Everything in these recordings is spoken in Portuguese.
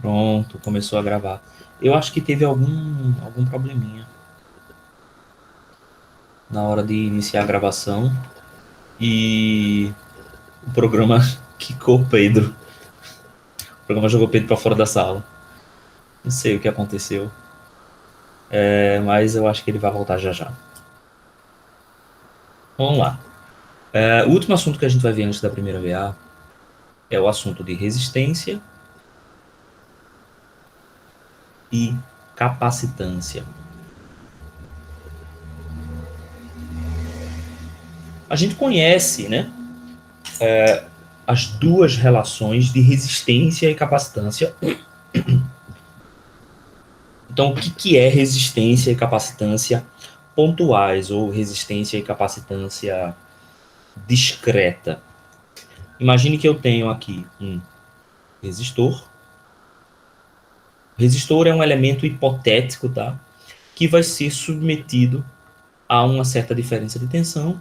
Pronto, começou a gravar. Eu acho que teve algum probleminha na hora de iniciar a gravação e o programa quicou Pedro. O programa jogou Pedro para fora da sala. Não sei o que aconteceu, mas eu acho que ele vai voltar já já. Vamos lá. O último assunto que a gente vai ver antes da primeira VA é o assunto de resistência e capacitância. A gente conhece, né, as duas relações de resistência e capacitância. Então, o que é resistência e capacitância pontuais ou resistência e capacitância discreta? Imagine que eu tenho aqui um resistor. O resistor é um elemento hipotético, tá? Que vai ser submetido a uma certa diferença de tensão,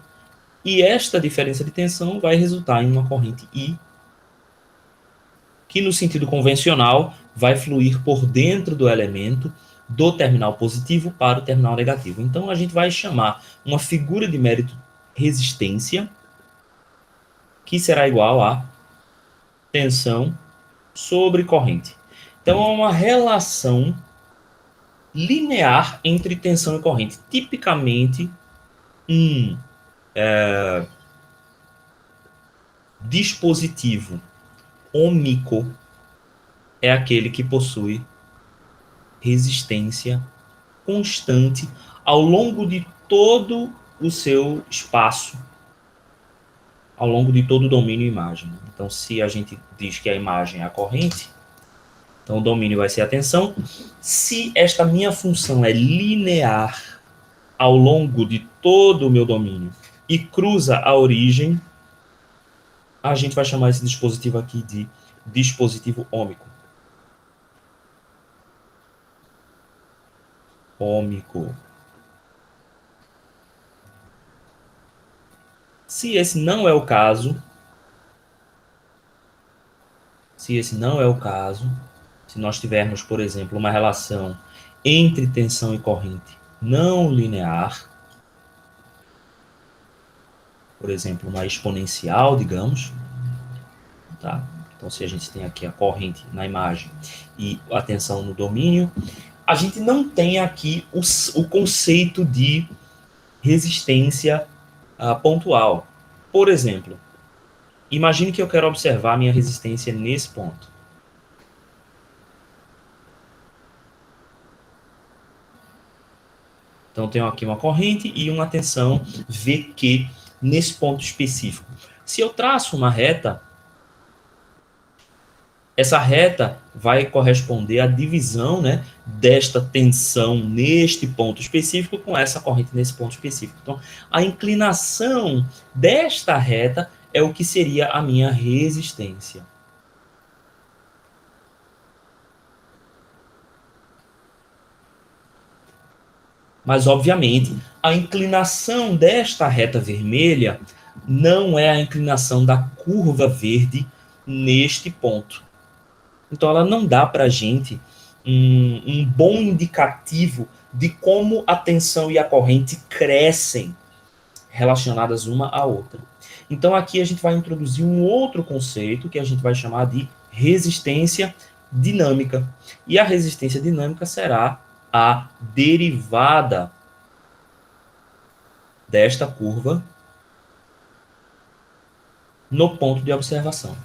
e esta diferença de tensão vai resultar em uma corrente I, que no sentido convencional vai fluir por dentro do elemento do terminal positivo para o terminal negativo. Então a gente vai chamar uma figura de mérito resistência, que será igual a tensão sobre corrente. Então é uma relação linear entre tensão e corrente. Tipicamente, um dispositivo ômico é aquele que possui resistência constante ao longo de todo o seu espaço, ao longo de todo o domínio imagem. Então, se a gente diz que a imagem é a corrente, então o domínio vai ser a tensão. Se esta minha função é linear ao longo de todo o meu domínio e cruza a origem, a gente vai chamar esse dispositivo aqui de dispositivo ômico. Ômico. Se esse não é o caso, se nós tivermos, por exemplo, uma relação entre tensão e corrente não linear, por exemplo, uma exponencial, digamos, tá? Então, se a gente tem aqui a corrente na imagem e a tensão no domínio, a gente não tem aqui o conceito de resistência pontual. Por exemplo, imagine que eu quero observar a minha resistência nesse ponto. Então, tenho aqui uma corrente e uma tensão VQ nesse ponto específico. Se eu traço uma reta, essa reta vai corresponder à divisão, né, desta tensão neste ponto específico com essa corrente nesse ponto específico. Então, a inclinação desta reta é o que seria a minha resistência. Mas, obviamente, a inclinação desta reta vermelha não é a inclinação da curva verde neste ponto. Então, ela não dá para a gente um bom indicativo de como a tensão e a corrente crescem relacionadas uma à outra. Então, aqui a gente vai introduzir um outro conceito que a gente vai chamar de resistência dinâmica. E a resistência dinâmica será a derivada desta curva no ponto de observação.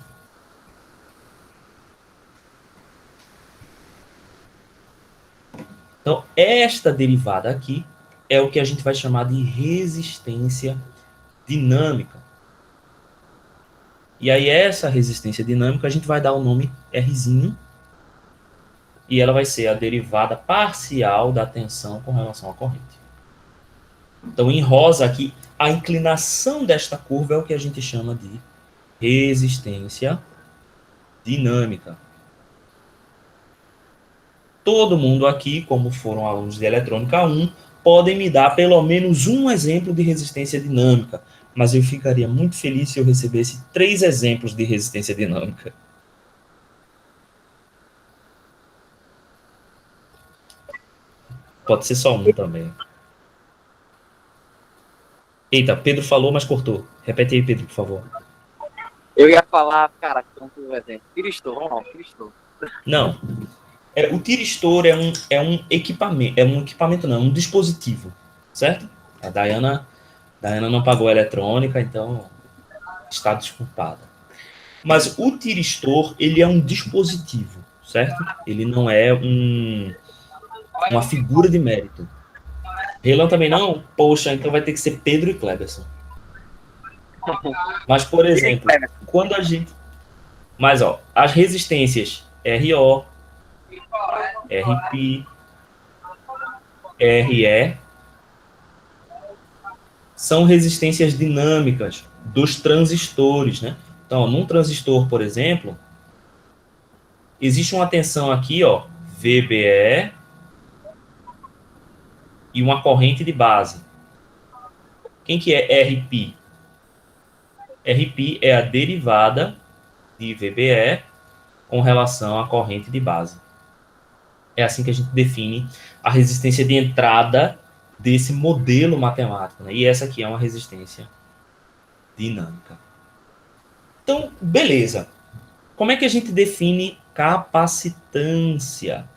Então, esta derivada aqui é o que a gente vai chamar de resistência dinâmica. E aí, essa resistência dinâmica, a gente vai dar o nome Rzinho, e ela vai ser a derivada parcial da tensão com relação à corrente. Então, em rosa aqui, a inclinação desta curva é o que a gente chama de resistência dinâmica. Todo mundo aqui, como foram alunos de eletrônica 1, podem me dar pelo menos um exemplo de resistência dinâmica, mas eu ficaria muito feliz se eu recebesse 3 exemplos de resistência dinâmica. Pode ser só um também. Eita, Pedro falou, mas cortou. Repete aí, Pedro, por favor. Eu ia falar, cara, tanto exemplo. Cristo, vamos lá, Cristo. Não. O tiristor é um equipamento. É um equipamento, não, é um dispositivo. Certo? A Dayana não pagou a eletrônica, então está desculpada. Mas o tiristor, ele é um dispositivo, certo? Ele não é uma figura de mérito. Relan também não? Poxa, então vai ter que ser Pedro e Cleberson. Mas, por exemplo, quando a gente... Mas, ó, as resistências RO, RP, RE são resistências dinâmicas dos transistores, né? Então, ó, num transistor, por exemplo, existe uma tensão aqui, ó, VBE e uma corrente de base. Quem que é RP? RP é a derivada de VBE com relação à corrente de base. É assim que a gente define a resistência de entrada desse modelo matemático, né? E essa aqui é uma resistência dinâmica. Então, beleza. Como é que a gente define capacitância?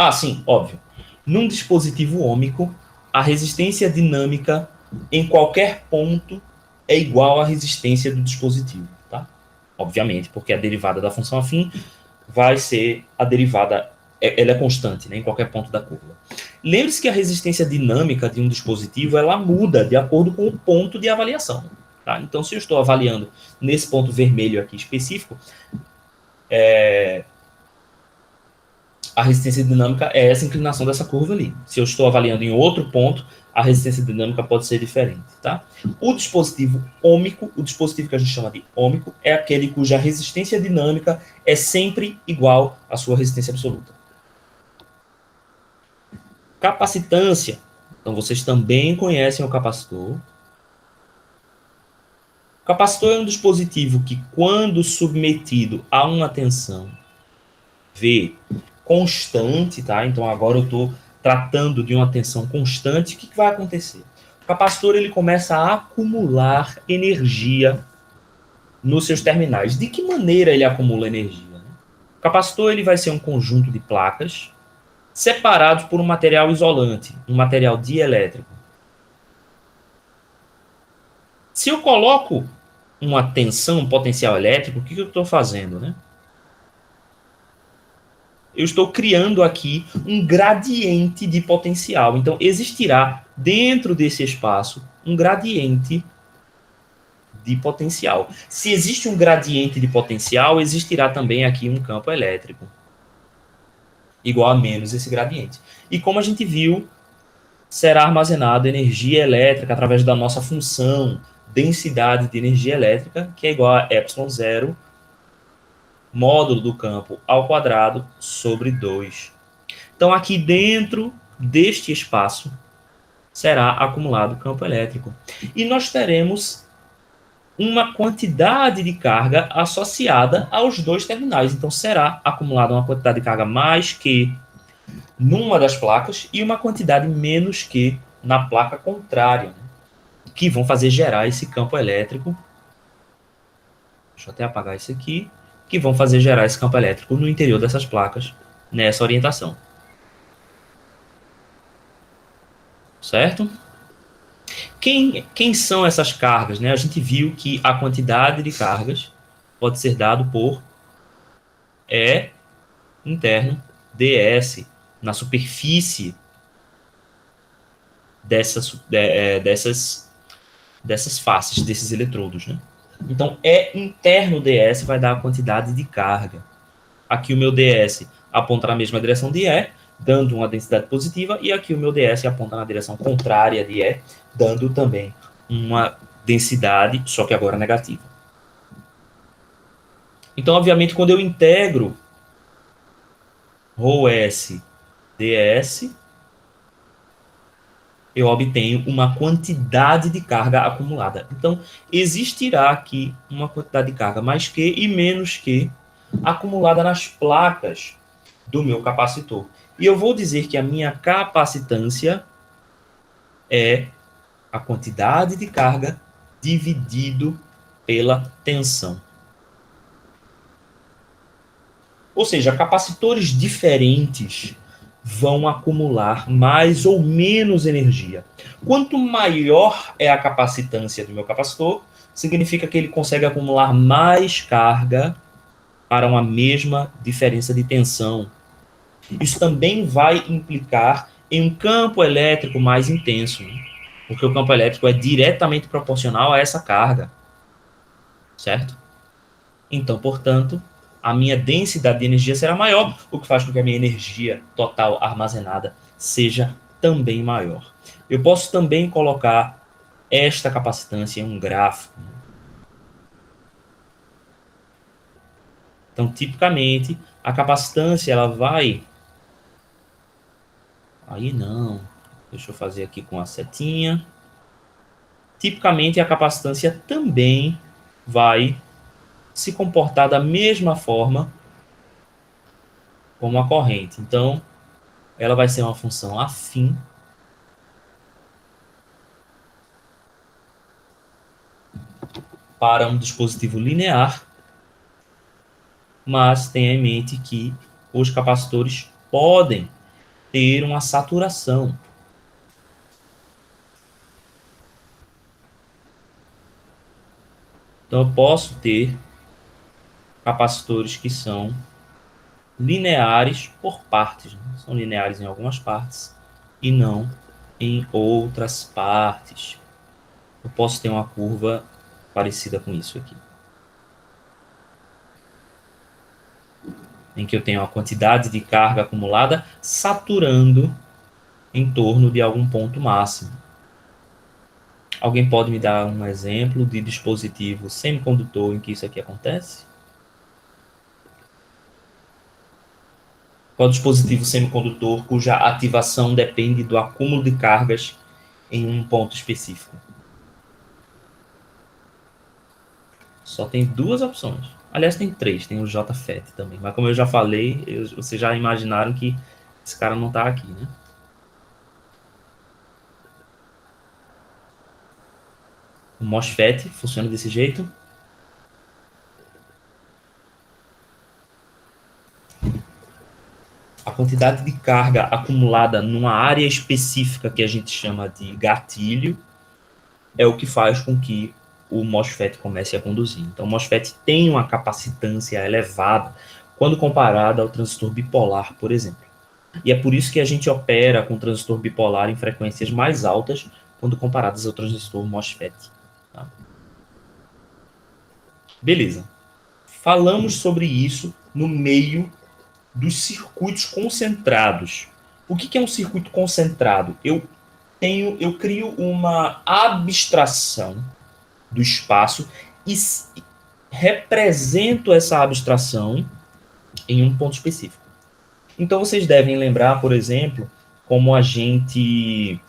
Ah, sim, óbvio. Num dispositivo ôhmico, a resistência dinâmica em qualquer ponto é igual à resistência do dispositivo, tá? Obviamente, porque a derivada da função afim vai ser a derivada, ela é constante, né, em qualquer ponto da curva. Lembre-se que a resistência dinâmica de um dispositivo, ela muda de acordo com o ponto de avaliação. Tá? Então, se eu estou avaliando nesse ponto vermelho aqui específico, a resistência dinâmica é essa inclinação dessa curva ali. Se eu estou avaliando em outro ponto, a resistência dinâmica pode ser diferente. Tá? O dispositivo ôhmico, o dispositivo que a gente chama de ôhmico, é aquele cuja resistência dinâmica é sempre igual à sua resistência absoluta. Capacitância. Então, vocês também conhecem o capacitor. O capacitor é um dispositivo que, quando submetido a uma tensão V constante, tá? Então agora eu estou tratando de uma tensão constante. O que vai acontecer? O capacitor ele começa a acumular energia nos seus terminais. De que maneira ele acumula energia? O capacitor ele vai ser um conjunto de placas separados por um material isolante, um material dielétrico. Se eu coloco uma tensão, um potencial elétrico, o que eu estou fazendo, né? Eu estou criando aqui um gradiente de potencial. Então, existirá dentro desse espaço um gradiente de potencial. Se existe um gradiente de potencial, existirá também aqui um campo elétrico igual a menos esse gradiente. E como a gente viu, será armazenada energia elétrica através da nossa função densidade de energia elétrica, que é igual a ε0 módulo do campo ao quadrado sobre 2. Então, aqui dentro deste espaço será acumulado campo elétrico. E nós teremos uma quantidade de carga associada aos dois terminais. Então, será acumulada uma quantidade de carga mais que numa das placas e uma quantidade menos que na placa contrária, que vão fazer gerar esse campo elétrico. Deixa eu até apagar isso aqui. Que vão fazer gerar esse campo elétrico no interior dessas placas, nessa orientação. Certo? Quem são essas cargas? Né? A gente viu que a quantidade de cargas pode ser dado por E interno ds na superfície dessas faces, desses eletrodos. Né? Então, E interno ds vai dar a quantidade de carga. Aqui o meu ds aponta na mesma direção de E, dando uma densidade positiva, e aqui o meu ds aponta na direção contrária de E, dando também uma densidade, só que agora negativa. Então, obviamente, quando eu integro ρS ds, eu obtenho uma quantidade de carga acumulada. Então, existirá aqui uma quantidade de carga mais que e menos que acumulada nas placas do meu capacitor. E eu vou dizer que a minha capacitância é a quantidade de carga dividido pela tensão. Ou seja, capacitores diferentes vão acumular mais ou menos energia. Quanto maior é a capacitância do meu capacitor, significa que ele consegue acumular mais carga para uma mesma diferença de tensão. Isso também vai implicar em um campo elétrico mais intenso, né? Porque o campo elétrico é diretamente proporcional a essa carga, certo? Então, portanto, a minha densidade de energia será maior, o que faz com que a minha energia total armazenada seja também maior. Eu posso também colocar esta capacitância em um gráfico. Então, tipicamente, a capacitância ela vai... Aí não. Deixa eu fazer aqui com a setinha. Tipicamente, a capacitância também vai se comportar da mesma forma como a corrente. Então, ela vai ser uma função afim para um dispositivo linear, mas tenha em mente que os capacitores podem ter uma saturação. Então, eu posso ter capacitores que são lineares por partes, né? São lineares em algumas partes e não em outras partes. Eu posso ter uma curva parecida com isso aqui, em que eu tenho uma quantidade de carga acumulada saturando em torno de algum ponto máximo. Alguém pode me dar um exemplo de dispositivo semicondutor em que isso aqui acontece? Qual dispositivo semicondutor cuja ativação depende do acúmulo de cargas em um ponto específico? Só tem duas opções. Aliás, tem três. Tem o JFET também. Mas como eu já falei, vocês já imaginaram que esse cara não está aqui, né? O MOSFET funciona desse jeito. A quantidade de carga acumulada numa área específica que a gente chama de gatilho é o que faz com que o MOSFET comece a conduzir. Então, o MOSFET tem uma capacitância elevada quando comparada ao transistor bipolar, por exemplo. E é por isso que a gente opera com transistor bipolar em frequências mais altas quando comparadas ao transistor MOSFET. Tá? Beleza. Falamos sobre isso no meio dos circuitos concentrados. O que é um circuito concentrado? Eu crio uma abstração do espaço e represento essa abstração em um ponto específico. Então, vocês devem lembrar, por exemplo, como a gente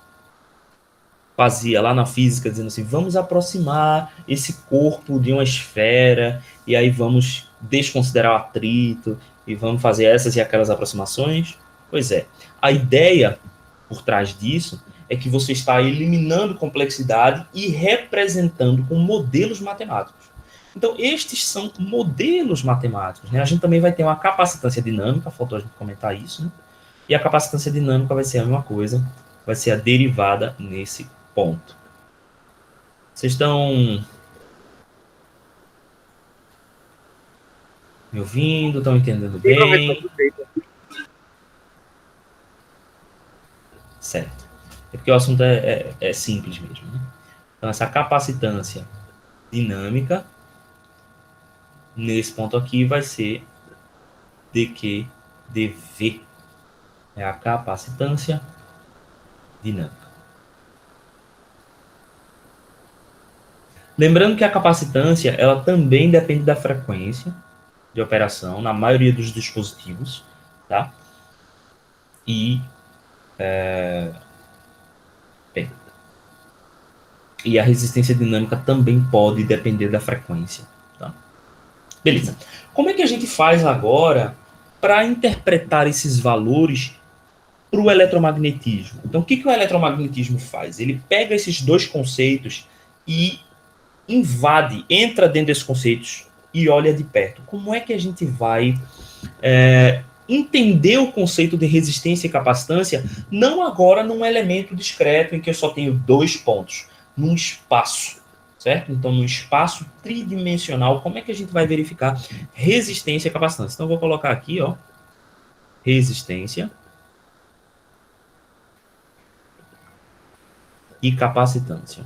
fazia lá na física, dizendo assim, vamos aproximar esse corpo de uma esfera, e aí vamos desconsiderar o atrito, e vamos fazer essas e aquelas aproximações. Pois é, a ideia por trás disso é que você está eliminando complexidade e representando com modelos matemáticos. Então, estes são modelos matemáticos, né? A gente também vai ter uma capacitância dinâmica, faltou a gente comentar isso, né? E a capacitância dinâmica vai ser a mesma coisa, vai ser a derivada nesse ponto. Vocês estão me ouvindo? Estão entendendo bem? Certo. É porque o assunto é simples mesmo, né? Então, essa capacitância dinâmica, nesse ponto aqui, vai ser dQ dV. É a capacitância dinâmica. Lembrando que a capacitância, ela também depende da frequência de operação, na maioria dos dispositivos, tá? E e a resistência dinâmica também pode depender da frequência. Tá? Beleza. Como é que a gente faz agora para interpretar esses valores para o eletromagnetismo. Então, o que o eletromagnetismo faz? Ele pega esses dois conceitos e invade, entra dentro desses conceitos e olha de perto. Como é que a gente vai entender o conceito de resistência e capacitância, não agora num elemento discreto em que eu só tenho dois pontos, num espaço, certo? Então, num espaço tridimensional, como é que a gente vai verificar resistência e capacitância? Então, eu vou colocar aqui, ó, resistência e capacitância.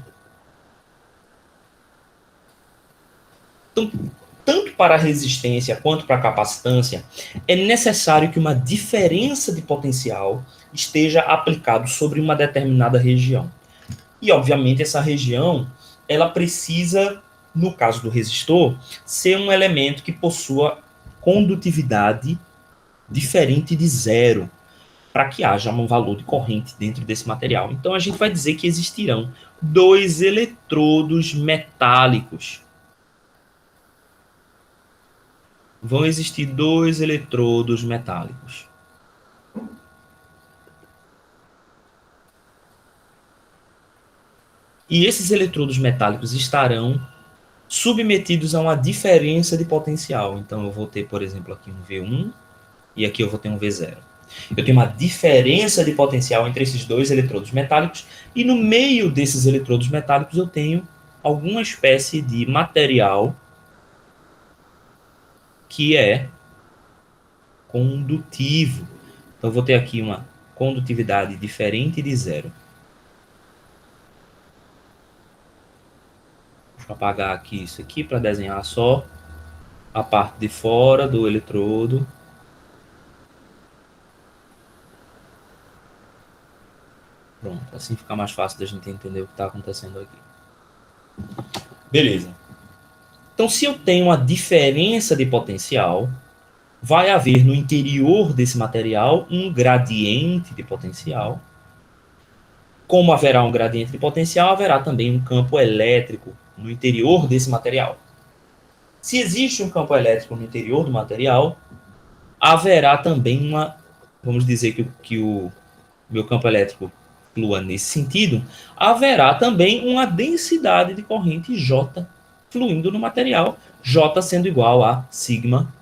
Então, tanto para a resistência quanto para a capacitância, é necessário que uma diferença de potencial esteja aplicado sobre uma determinada região. E, obviamente, essa região, ela precisa, no caso do resistor, ser um elemento que possua condutividade diferente de zero, para que haja um valor de corrente dentro desse material. Então, a gente vai dizer que existirão dois eletrodos metálicos. Vão existir dois eletrodos metálicos. E esses eletrodos metálicos estarão submetidos a uma diferença de potencial. Então, eu vou ter, por exemplo, aqui um V1 e aqui eu vou ter um V0. Eu tenho uma diferença de potencial entre esses dois eletrodos metálicos e no meio desses eletrodos metálicos eu tenho alguma espécie de material que é condutivo. Então, eu vou ter aqui uma condutividade diferente de zero. Deixa eu apagar aqui isso aqui para desenhar só a parte de fora do eletrodo. Pronto, assim fica mais fácil da gente entender o que está acontecendo aqui. Beleza. Então, se eu tenho uma diferença de potencial, vai haver no interior desse material um gradiente de potencial. Como haverá um gradiente de potencial, haverá também um campo elétrico no interior desse material. Se existe um campo elétrico no interior do material, haverá também uma, vamos dizer que o meu campo elétrico flua nesse sentido, haverá também uma densidade de corrente J fluindo no material, J sendo igual a sigma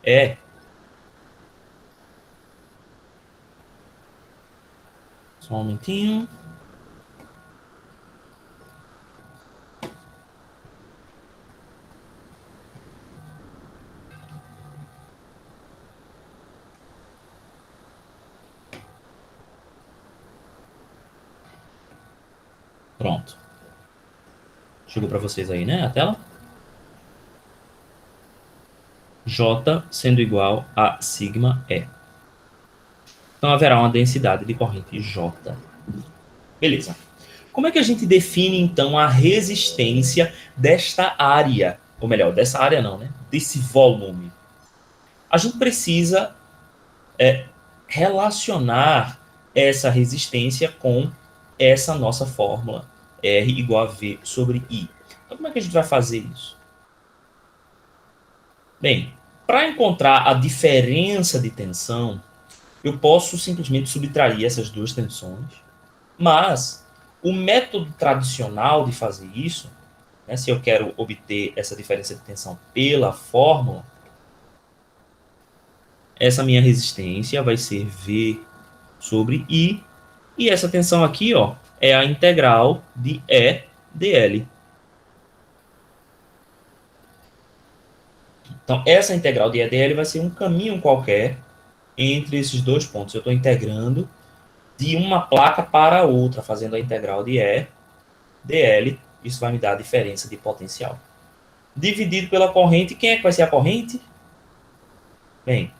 E. Só um momentinho. Pronto. Chegou para vocês aí, né, a tela? J sendo igual a sigma E. Então, haverá uma densidade de corrente J. Beleza. Como é que a gente define, então, a resistência desta área? Ou melhor, dessa área não, né? Desse volume. A gente precisa relacionar essa resistência com essa nossa fórmula, R igual a V sobre I. Então, como é que a gente vai fazer isso? Bem, para encontrar a diferença de tensão, eu posso simplesmente subtrair essas duas tensões, mas o método tradicional de fazer isso, né, se eu quero obter essa diferença de tensão pela fórmula, essa minha resistência vai ser V sobre I, e essa tensão aqui, ó, é a integral de E dL. Então, essa integral de E dL vai ser um caminho qualquer entre esses dois pontos. Eu estou integrando de uma placa para a outra, fazendo a integral de E dL. Isso vai me dar a diferença de potencial. Dividido pela corrente, quem é que vai ser a corrente? Bem,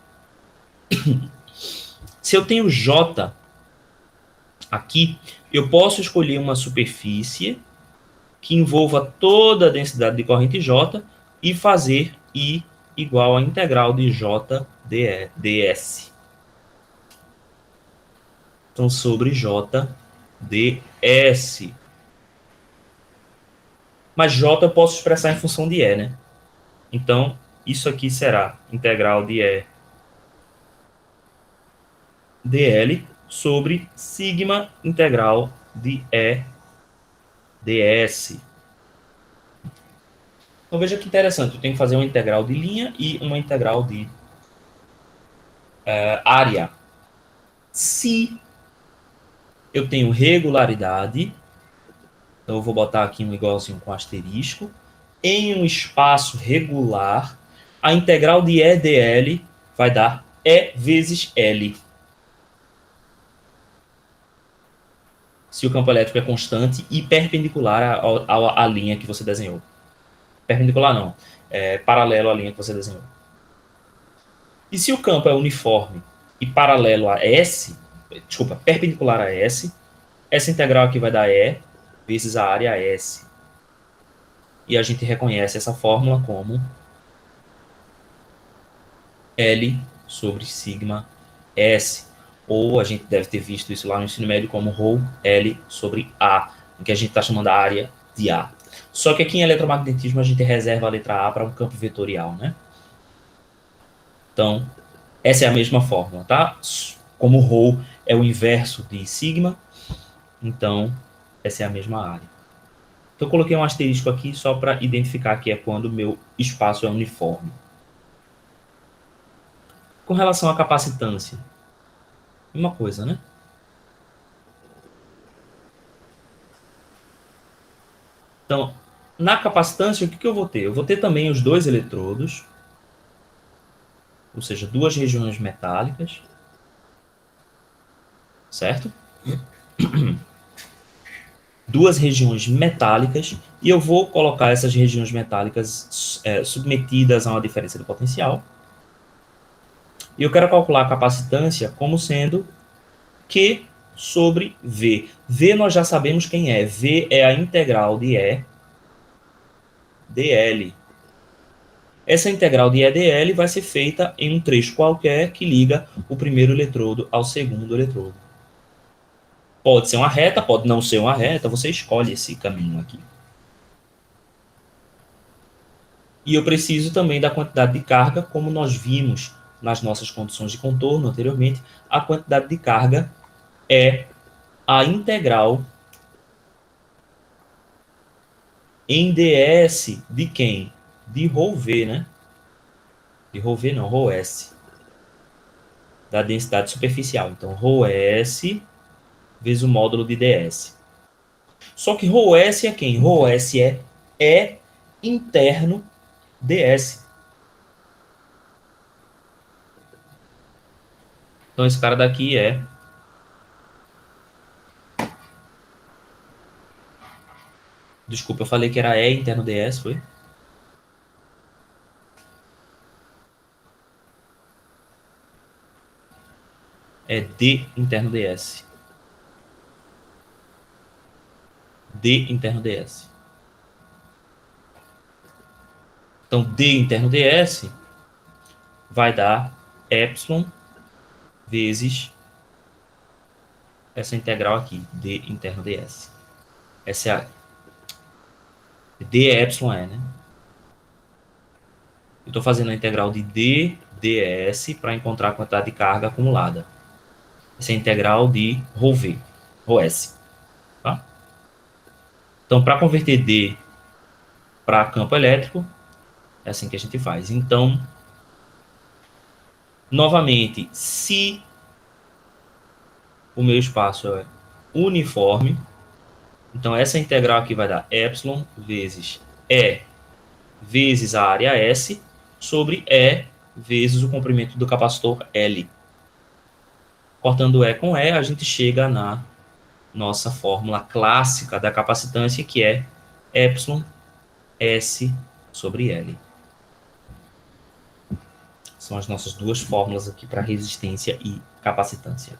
se eu tenho J aqui, eu posso escolher uma superfície que envolva toda a densidade de corrente J e fazer I igual a integral de J ds. Então, sobre J ds. Mas J eu posso expressar em função de E, né? Então, isso aqui será integral de E dl sobre sigma integral de E ds. Então veja que interessante, eu tenho que fazer uma integral de linha e uma integral de área. Se eu tenho regularidade, então eu vou botar aqui um igualzinho com asterisco, em um espaço regular, a integral de E dl vai dar E vezes L. Se o campo elétrico é constante e perpendicular à linha que você desenhou. Perpendicular não, paralelo à linha que você desenhou. E se o campo é uniforme e paralelo a S, desculpa, perpendicular a S, essa integral aqui vai dar E vezes a área S. E a gente reconhece essa fórmula como L sobre sigma S. Ou a gente deve ter visto isso lá no ensino médio como ρ L sobre A, em que a gente está chamando a área de A. Só que aqui em eletromagnetismo a gente reserva a letra A para um campo vetorial, né? Então, essa é a mesma fórmula, tá? Como ρ é o inverso de sigma, então essa é a mesma área. Então, eu coloquei um asterisco aqui só para identificar que é quando o meu espaço é uniforme. Com relação à capacitância, uma coisa, né? Então, na capacitância, o que eu vou ter? Eu vou ter também os dois eletrodos, ou seja, duas regiões metálicas, certo? Duas regiões metálicas, e eu vou colocar essas regiões metálicas submetidas a uma diferença de potencial. E eu quero calcular a capacitância como sendo Q sobre V. V nós já sabemos quem é. V é a integral de E dl. Essa integral de E dl vai ser feita em um trecho qualquer que liga o primeiro eletrodo ao segundo eletrodo. Pode ser uma reta, pode não ser uma reta, você escolhe esse caminho aqui. E eu preciso também da quantidade de carga, como nós vimos nas nossas condições de contorno anteriormente, a quantidade de carga é a integral em ds de quem? De ρv, né? De ρv não, ρs. Da densidade superficial. Então, ρs vezes o módulo de ds. Só que ρs é quem? ρs é E interno ds. Então, esse cara daqui é... Desculpa, eu falei que era E interno ds, foi? É D interno ds. D interno ds. Então, D interno ds vai dar epsilon vezes essa integral aqui, D interno ds. Essa é a... D é epsilon E, né? Eu estou fazendo a integral de D ds para encontrar a quantidade de carga acumulada. Essa é a integral de ρv, ρs. Tá? Então, para converter D para campo elétrico, é assim que a gente faz. Então, novamente, se o meu espaço é uniforme, então essa integral aqui vai dar epsilon vezes E vezes a área S sobre E vezes o comprimento do capacitor L. Cortando E com E, a gente chega na nossa fórmula clássica da capacitância, que é epsilon S sobre L. São as nossas duas fórmulas aqui para resistência e capacitância.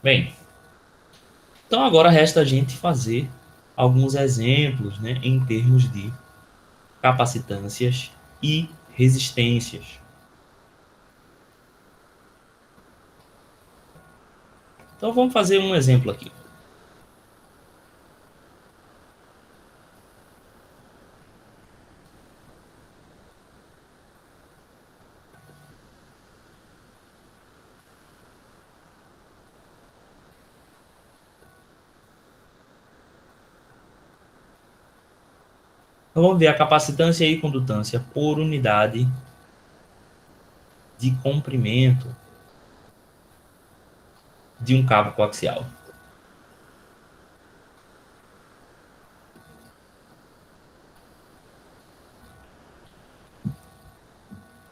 Bem, então agora resta a gente fazer alguns exemplos, né, em termos de capacitâncias e resistências. Então vamos fazer um exemplo aqui. Então vamos ver a capacitância e condutância por unidade de comprimento de um cabo coaxial.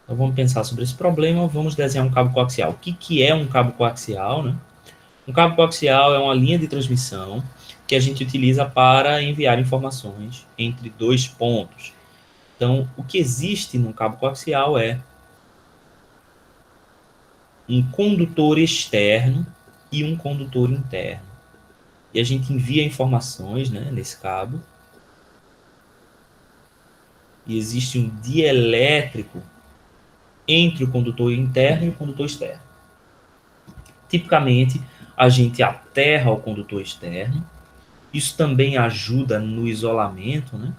Então vamos pensar sobre esse problema, vamos desenhar um cabo coaxial. O que é um cabo coaxial, né? Um cabo coaxial é uma linha de transmissão que a gente utiliza para enviar informações entre dois pontos. Então, o que existe num cabo coaxial é um condutor externo e um condutor interno. E a gente envia informações, né, nesse cabo. E existe um dielétrico entre o condutor interno e o condutor externo. Tipicamente, a gente aterra o condutor externo. Isso também ajuda no isolamento, né?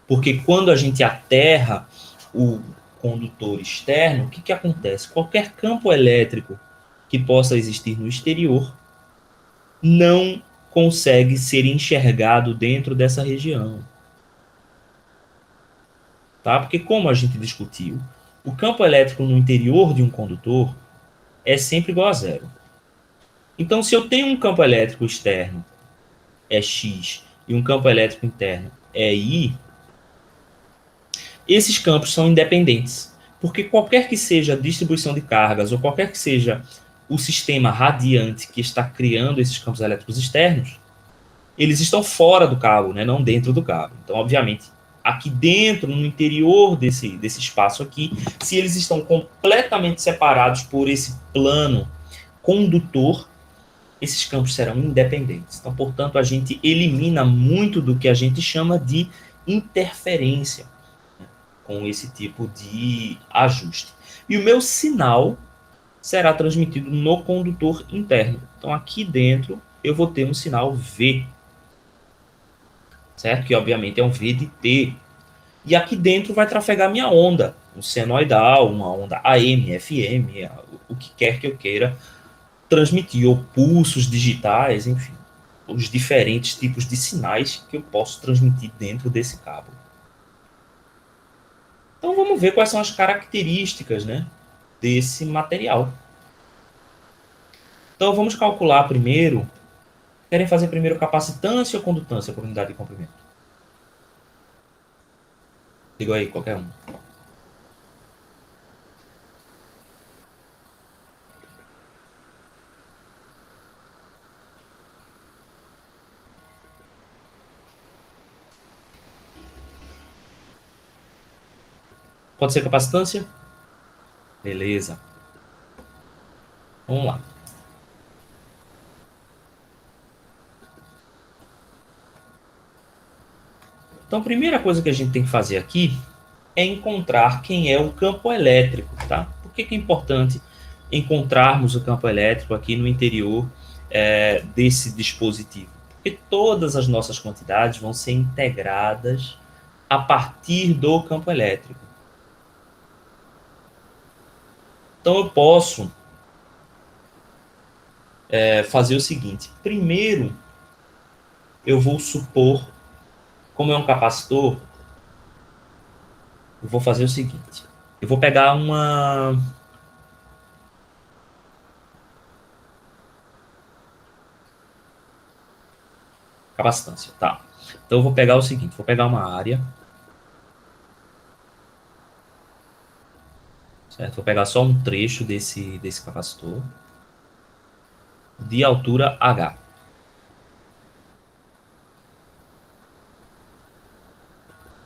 Porque quando a gente aterra o condutor externo, o que acontece? Qualquer campo elétrico que possa existir no exterior não consegue ser enxergado dentro dessa região. Tá? Porque como a gente discutiu, o campo elétrico no interior de um condutor é sempre igual a zero. Então, se eu tenho um campo elétrico externo, é X, e um campo elétrico interno, é Y, esses campos são independentes. Porque qualquer que seja a distribuição de cargas, ou qualquer que seja o sistema radiante que está criando esses campos elétricos externos, eles estão fora do cabo, né? Não dentro do cabo. Então, obviamente, aqui dentro, no interior desse espaço aqui, se eles estão completamente separados por esse plano condutor, esses campos serão independentes. Então, portanto, a gente elimina muito do que a gente chama de interferência, né, com esse tipo de ajuste. E o meu sinal será transmitido no condutor interno. Então, aqui dentro, eu vou ter um sinal V, certo? Que, obviamente, é um V de T. E aqui dentro vai trafegar minha onda, um senoidal, uma onda AM, FM, o que quer que eu queira transmitir, ou pulsos digitais, enfim, os diferentes tipos de sinais que eu posso transmitir dentro desse cabo. Então vamos ver quais são as características, né, desse material. Então vamos calcular primeiro. Querem fazer primeiro capacitância ou condutância por unidade de comprimento? Diga aí, qualquer um. Pode ser capacitância? Beleza. Vamos lá. Então, a primeira coisa que a gente tem que fazer aqui é encontrar quem é o campo elétrico, tá? Por que é importante encontrarmos o campo elétrico aqui no interior desse dispositivo? Porque todas as nossas quantidades vão ser integradas a partir do campo elétrico. Então, eu posso fazer o seguinte. Primeiro, eu vou supor, como é um capacitor, eu vou fazer o seguinte. Eu vou pegar uma capacitância, tá? Então eu vou pegar o seguinte, vou pegar uma área, certo? Vou pegar só um trecho desse capacitor de altura H.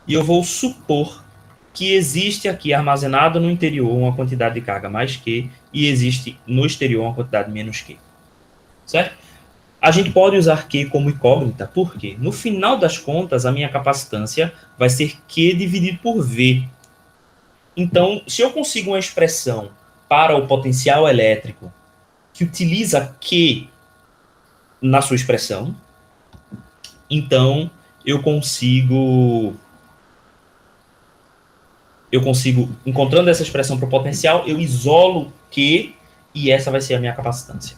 E eu vou supor que existe aqui armazenado no interior uma quantidade de carga mais Q e existe no exterior uma quantidade menos Q. Certo? A gente pode usar Q como incógnita, porque no final das contas a minha capacitância vai ser Q dividido por V. Então, se eu consigo uma expressão para o potencial elétrico que utiliza Q na sua expressão, então eu consigo, encontrando essa expressão para o potencial, eu isolo Q e essa vai ser a minha capacitância.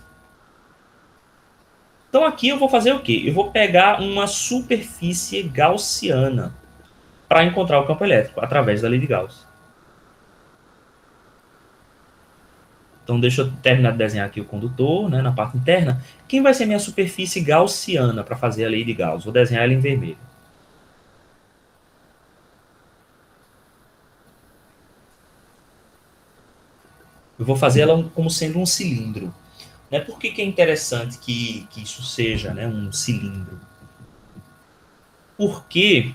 Então aqui eu vou fazer o quê? Eu vou pegar uma superfície gaussiana para encontrar o campo elétrico através da lei de Gauss. Então deixa eu terminar de desenhar aqui o condutor, né, na parte interna. Quem vai ser minha superfície gaussiana para fazer a lei de Gauss? Vou desenhar ela em vermelho. Eu vou fazer ela como sendo um cilindro. Né? Por que é interessante que isso seja, né, um cilindro? Porque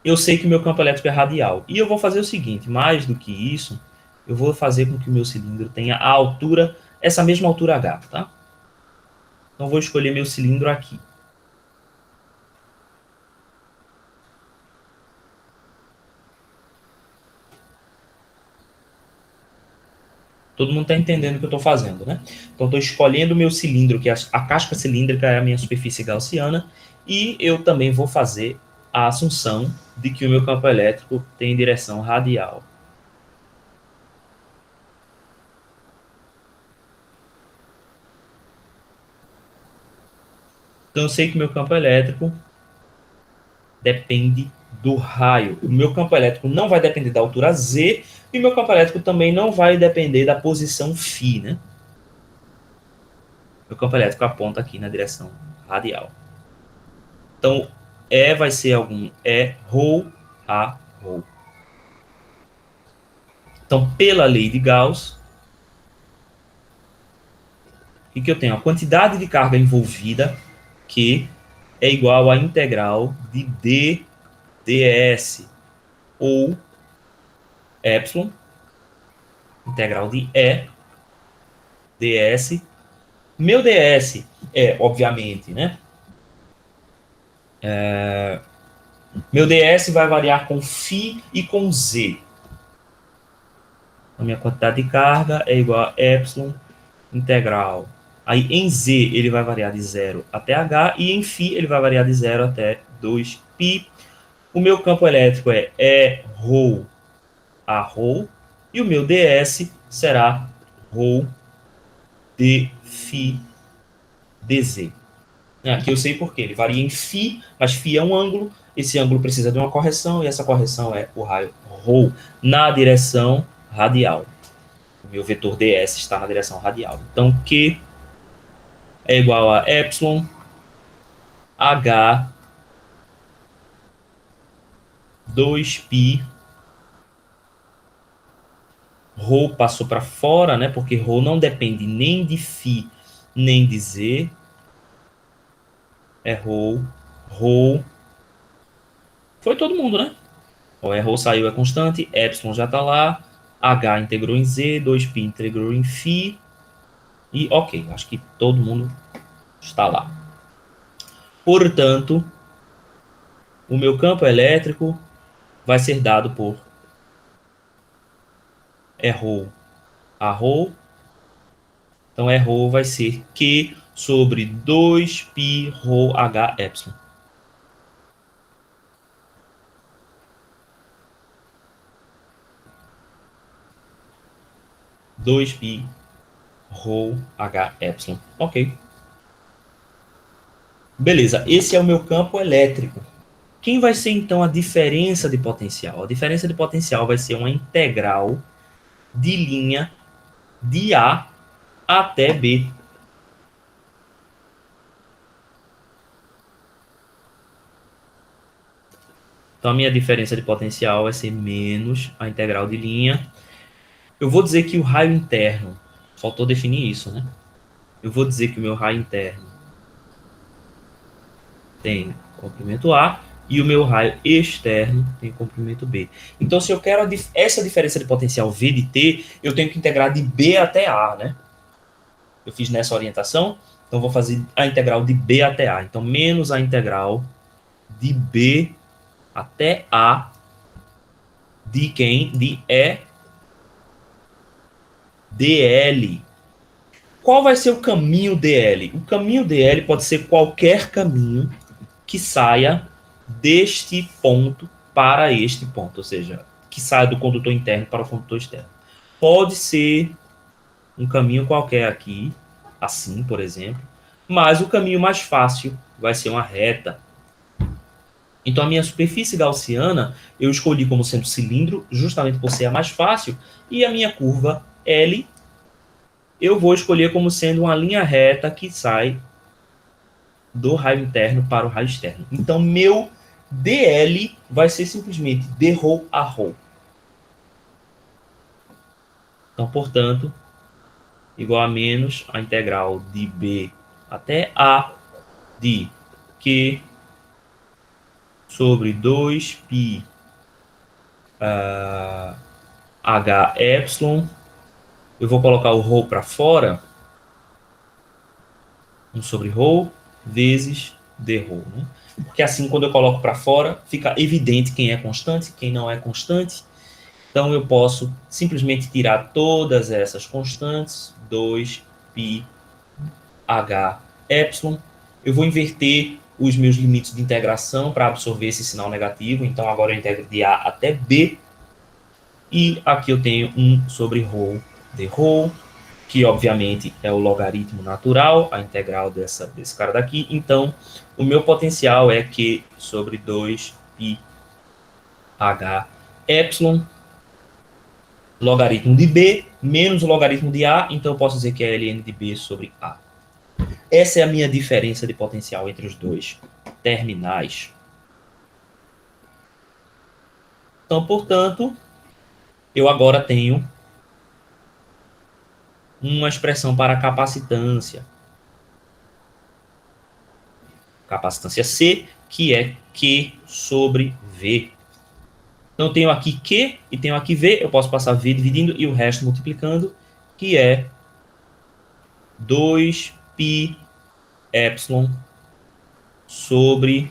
eu sei que o meu campo elétrico é radial. E eu vou fazer o seguinte, mais do que isso, eu vou fazer com que o meu cilindro tenha a altura, essa mesma altura H, tá? Então vou escolher meu cilindro aqui. Todo mundo está entendendo o que eu estou fazendo, né? Então estou escolhendo o meu cilindro, que a casca cilíndrica é a minha superfície gaussiana, e eu também vou fazer a assunção de que o meu campo elétrico tem direção radial. Então eu sei que o meu campo elétrico depende do raio. O meu campo elétrico não vai depender da altura Z, e o meu campo elétrico também não vai depender da posição φ, né? Meu campo elétrico aponta aqui na direção radial. Então, E vai ser algum E ρ a ρ. Então, pela lei de Gauss, o que eu tenho? A quantidade de carga envolvida, que é igual à integral de d ds, ou epsilon, integral de E ds. Meu ds é, obviamente, né? Meu ds vai variar com φ e com z. A minha quantidade de carga é igual a epsilon integral. Aí em z ele vai variar de 0 até h, e em φ ele vai variar de 0 até 2π. O meu campo elétrico é ρ a ρ, e o meu ds será ρ d φ dz. Aqui eu sei por quê. Ele varia em φ, mas φ é um ângulo. Esse ângulo precisa de uma correção, e essa correção é o raio ρ na direção radial. O meu vetor ds está na direção radial. Então, Q é igual a epsilon h 2π. Ρ passou para fora, né? Porque ρ não depende nem de φ nem de z. É ρ. Ρ. Foi todo mundo, né? O ρ saiu, é constante. Epsilon já está lá. H integrou em z. 2π integrou em φ. E ok, acho que todo mundo está lá. Portanto, o meu campo elétrico vai ser dado por ρ a ρ. Então, ρ vai ser Q sobre 2π ρ h epsilon. Dois π ρ h epsilon. Ok. Beleza, esse é o meu campo elétrico. Quem vai ser, então, a diferença de potencial? A diferença de potencial vai ser uma integral de linha de A até B. Então, a minha diferença de potencial vai ser menos a integral de linha. Eu vou dizer que o raio interno, faltou definir isso, né? Eu vou dizer que o meu raio interno tem comprimento A, e o meu raio externo tem comprimento B. Então, se eu quero essa diferença de potencial V de T, eu tenho que integrar de B até A, né? Eu fiz nessa orientação, então vou fazer a integral de B até A. Então, menos a integral de B até A de quem? De E dl. Qual vai ser o caminho dl? O caminho dl pode ser qualquer caminho que saia deste ponto para este ponto, ou seja, que saia do condutor interno para o condutor externo. Pode ser um caminho qualquer aqui, assim, por exemplo. mas o caminho mais fácil vai ser uma reta. Então, a minha superfície gaussiana, eu escolhi como sendo cilindro, justamente por ser a mais fácil, e a minha curva L, eu vou escolher como sendo uma linha reta que sai do raio interno para o raio externo. Então, meu dl vai ser simplesmente d ρ a ρ. Então, portanto, igual a menos a integral de b até a de q sobre 2π h epsilon. Eu vou colocar o ρ para fora, 1 sobre ρ vezes dρ, né? Porque assim, quando eu coloco para fora, fica evidente quem é constante, quem não é constante. Então, eu posso simplesmente tirar todas essas constantes, 2πh epsilon. Eu vou inverter os meus limites de integração para absorver esse sinal negativo. Então, agora eu integro de A até B. E aqui eu tenho 1 sobre ρ dρ, que obviamente é o logaritmo natural, a integral desse cara daqui. Então, o meu potencial é Q sobre 2πh epsilon, logaritmo de B menos o logaritmo de A, então eu posso dizer que é ln de B sobre A. Essa é a minha diferença de potencial entre os dois terminais. Então, portanto, eu agora tenho uma expressão para capacitância. Capacitância C, que é Q sobre V. Então, eu tenho aqui Q e tenho aqui V. Eu posso passar V dividindo e o resto multiplicando, que é 2π epsilon sobre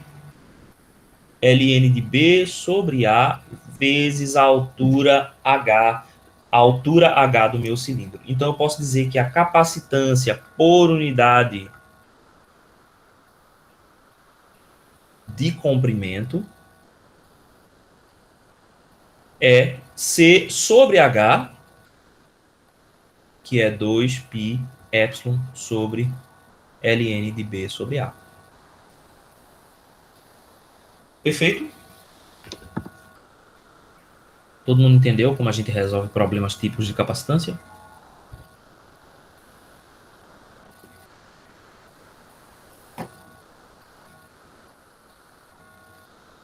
ln de B sobre A vezes a altura H, a altura H do meu cilindro. Então, eu posso dizer que a capacitância por unidade de comprimento é C sobre H, que é 2π epsilon sobre ln de B sobre A. Perfeito? Todo mundo entendeu como a gente resolve problemas típicos de capacitância?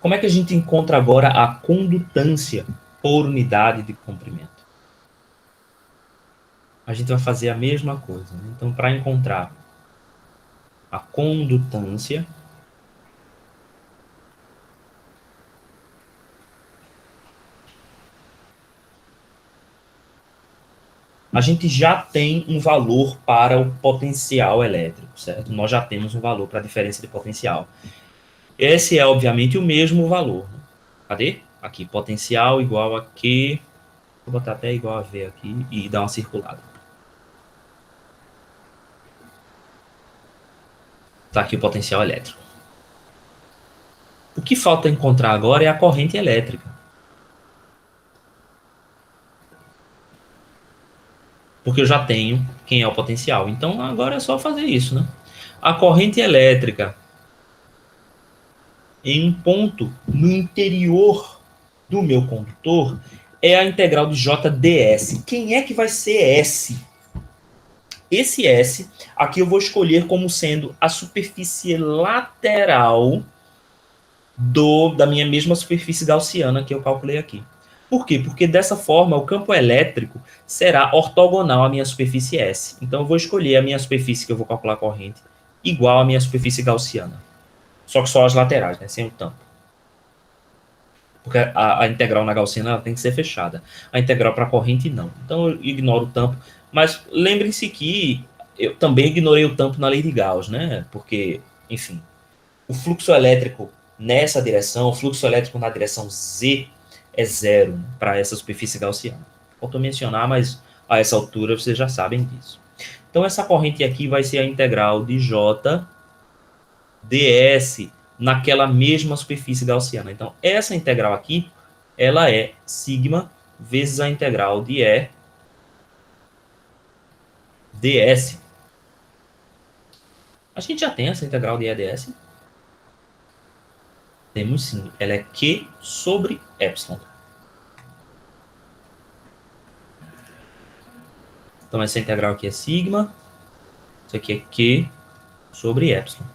Como é que a gente encontra agora a condutância por unidade de comprimento? A gente vai fazer a mesma coisa, né? Então, para encontrar a condutância, a gente já tem um valor para o potencial elétrico, certo? Nós já temos um valor para a diferença de potencial. Esse é, obviamente, o mesmo valor, né? Cadê? Aqui, potencial igual a Q, vou botar até igual a V aqui e dar uma circulada. Está aqui o potencial elétrico. O que falta encontrar agora é a corrente elétrica. Porque eu já tenho quem é o potencial. Então, agora é só fazer isso, né? A corrente elétrica em um ponto no interior do meu condutor é a integral de JdS. Quem é que vai ser S? Esse S, aqui eu vou escolher como sendo a superfície lateral da minha mesma superfície gaussiana que eu calculei aqui. Por quê? Porque dessa forma o campo elétrico será ortogonal à minha superfície S. Então eu vou escolher a minha superfície que eu vou calcular a corrente igual à minha superfície gaussiana. Só que só as laterais, né? Sem o tampo. Porque a integral na gaussiana ela tem que ser fechada. A integral para a corrente não. Então eu ignoro o tampo. Mas lembrem-se que eu também ignorei o tampo na lei de Gauss, né? Porque, enfim, o fluxo elétrico nessa direção, o fluxo elétrico na direção Z é zero para essa superfície gaussiana. Faltou mencionar, mas a essa altura vocês já sabem disso. Então essa corrente aqui vai ser a integral de J ds naquela mesma superfície gaussiana. Então essa integral aqui, ela é sigma vezes a integral de E ds. A gente já tem essa integral de EDS? Temos sim. Ela é Q sobre epsilon. Então, essa integral aqui é sigma. Isso aqui é Q sobre epsilon.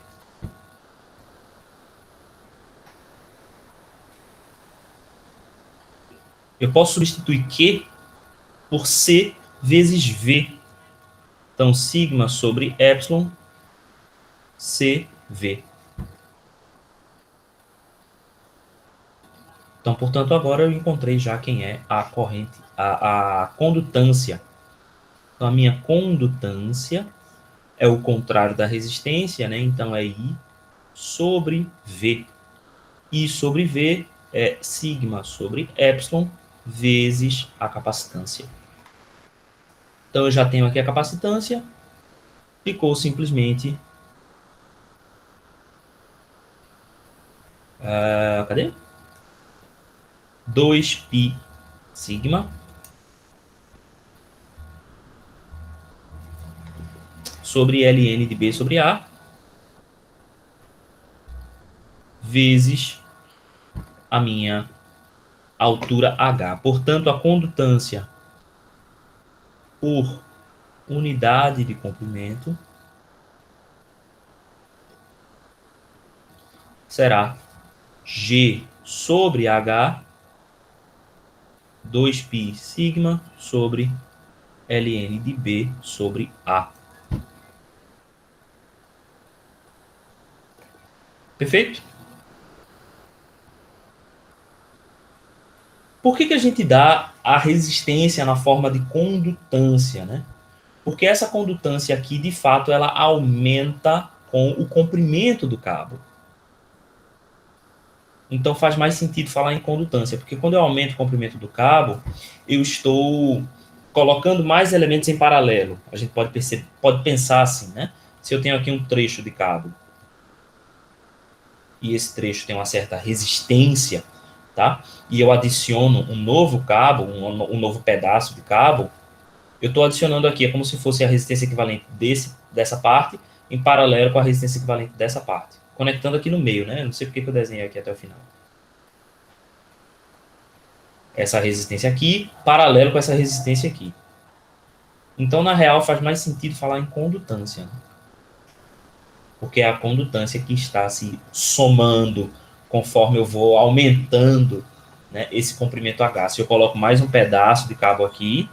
Eu posso substituir Q por C vezes V. Então, sigma sobre epsilon, CV. Então, portanto, agora eu encontrei já quem é a corrente, a condutância. Então, a minha condutância é o contrário da resistência, né? Então, é I sobre V. I sobre V é sigma sobre epsilon vezes a capacitância. Então, eu já tenho aqui a capacitância. Ficou simplesmente... cadê? 2π sigma sobre ln de B sobre A vezes a minha altura H. Portanto, a condutância por unidade de comprimento será G sobre H 2π sigma sobre ln de B sobre A. Perfeito? Por que a gente dá a resistência na forma de condutância, né? Porque essa condutância aqui, de fato, ela aumenta com o comprimento do cabo. Então faz mais sentido falar em condutância, porque quando eu aumento o comprimento do cabo, eu estou colocando mais elementos em paralelo. A gente pode pensar assim, né? Se eu tenho aqui um trecho de cabo e esse trecho tem uma certa resistência, tá? E eu adiciono um novo cabo, um novo pedaço de cabo, eu estou adicionando aqui, é como se fosse a resistência equivalente dessa parte em paralelo com a resistência equivalente dessa parte. Conectando aqui no meio, né? Eu não sei porque que eu desenhei aqui até o final. Essa resistência aqui, paralelo com essa resistência aqui. Então, na real, faz mais sentido falar em condutância, né? Porque é a condutância que está se somando conforme eu vou aumentando, né, esse comprimento H. Se eu coloco mais um pedaço de cabo aqui,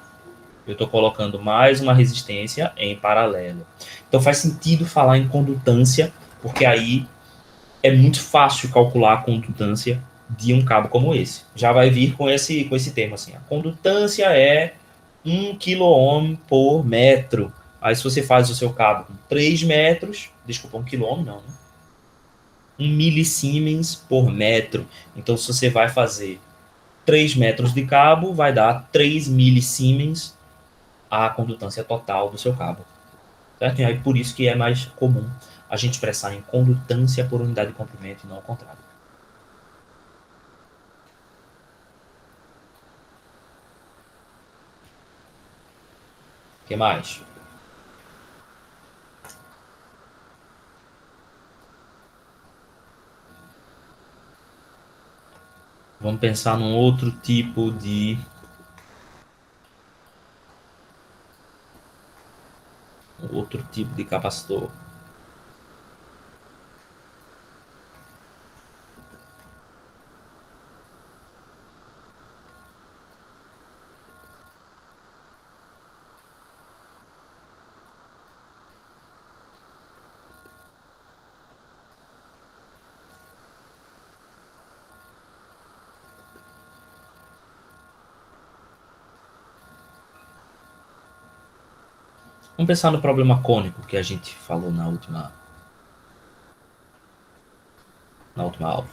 eu estou colocando mais uma resistência em paralelo. Então faz sentido falar em condutância, porque aí é muito fácil calcular a condutância de um cabo como esse. Já vai vir com esse termo assim. A condutância é 1 kΩ por metro. Aí se você faz o seu cabo com 3 metros, desculpa, 1 kΩ não, né? 1 milisiemens por metro. Então se você vai fazer 3 metros de cabo, vai dar 3 milisiemens a condutância total do seu cabo. Certo? E aí por isso que é mais comum a gente expressar em condutância por unidade de comprimento e não ao contrário. O que mais? Vamos pensar num outro tipo de capacitor. Vamos pensar no problema cônico que a gente falou na última aula.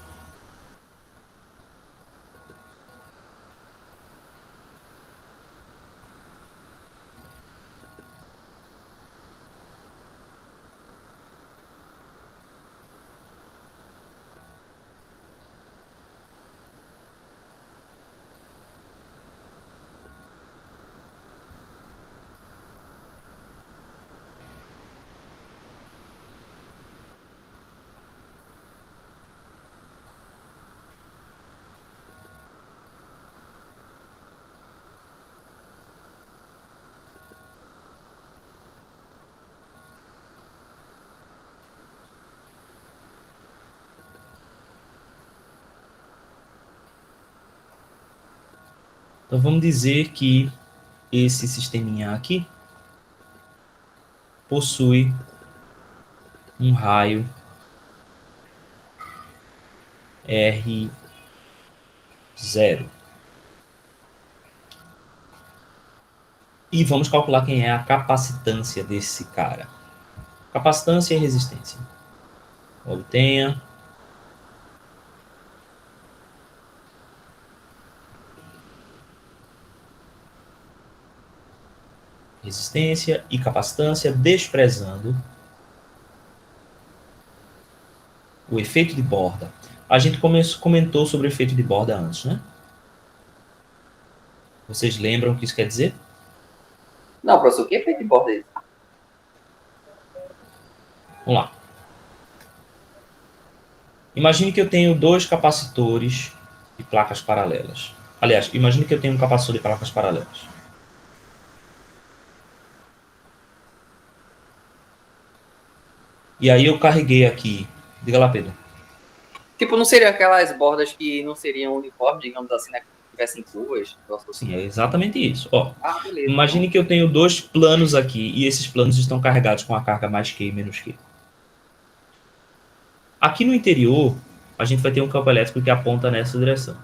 Então vamos dizer que esse sisteminha aqui possui um raio R0. E vamos calcular quem é a capacitância desse cara. Capacitância e resistência. Obtenha resistência e capacitância desprezando o efeito de borda. A gente comentou sobre o efeito de borda antes, né? Vocês lembram o que isso quer dizer? Não, professor, o que é feito de borda aí? Vamos lá. Imagine que eu tenho dois capacitores de placas paralelas. Aliás, imagine que eu tenho um capacitor de placas paralelas. E aí eu carreguei aqui. Diga lá, Pedro. Tipo, não seriam aquelas bordas que não seriam uniformes, digamos assim, né? Que tivessem curvas? Sim, é exatamente isso. Ó, Ah, beleza. imagine que eu tenho dois planos aqui e esses planos estão carregados com a carga mais Q e menos Q. Aqui no interior, a gente vai ter um campo elétrico que aponta nessa direção.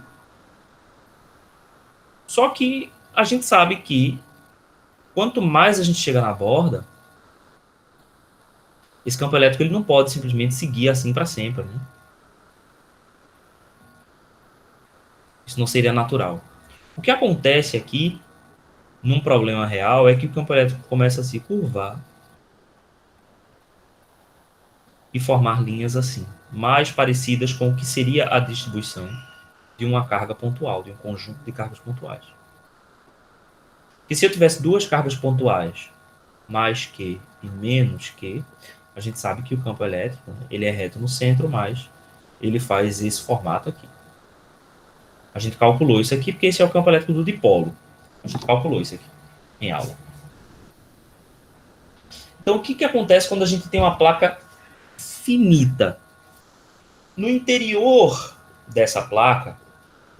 Só que a gente sabe que quanto mais a gente chega na borda, esse campo elétrico ele não pode simplesmente seguir assim para sempre, né? Isso não seria natural. O que acontece aqui, num problema real, é que o campo elétrico começa a se curvar e formar linhas assim, mais parecidas com o que seria a distribuição de uma carga pontual, de um conjunto de cargas pontuais. E se eu tivesse duas cargas pontuais, mais Q e menos Q, a gente sabe que o campo elétrico, né, ele é reto no centro, mas ele faz esse formato aqui. A gente calculou isso aqui porque esse é o campo elétrico do dipolo. A gente calculou isso aqui em aula. Então, o que acontece quando a gente tem uma placa finita? No interior dessa placa,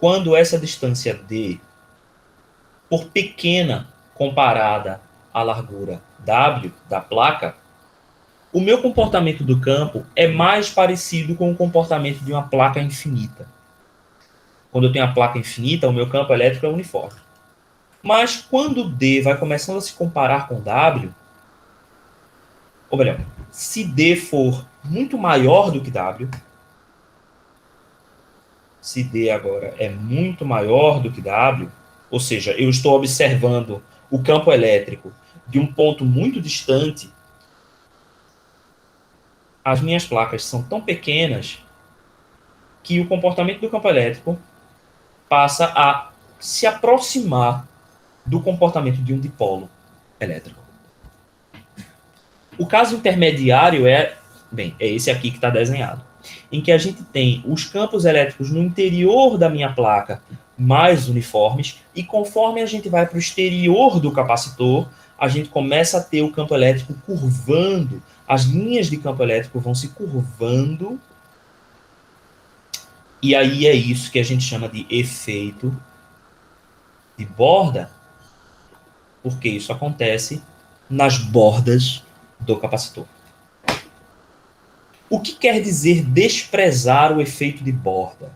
quando essa distância D, por pequena comparada à largura W da placa, o meu comportamento do campo é mais parecido com o comportamento de uma placa infinita. Quando eu tenho a placa infinita, o meu campo elétrico é uniforme. Mas quando D vai começando a se comparar com W, ou melhor, se D for muito maior do que W, se D agora é muito maior do que W, ou seja, eu estou observando o campo elétrico de um ponto muito distante, as minhas placas são tão pequenas que o comportamento do campo elétrico passa a se aproximar do comportamento de um dipolo elétrico. O caso intermediário é esse aqui que está desenhado, em que a gente tem os campos elétricos no interior da minha placa mais uniformes, e conforme a gente vai para o exterior do capacitor, a gente começa a ter o campo elétrico curvando, as linhas de campo elétrico vão se curvando, e aí é isso que a gente chama de efeito de borda, porque isso acontece nas bordas do capacitor. O que quer dizer desprezar o efeito de borda?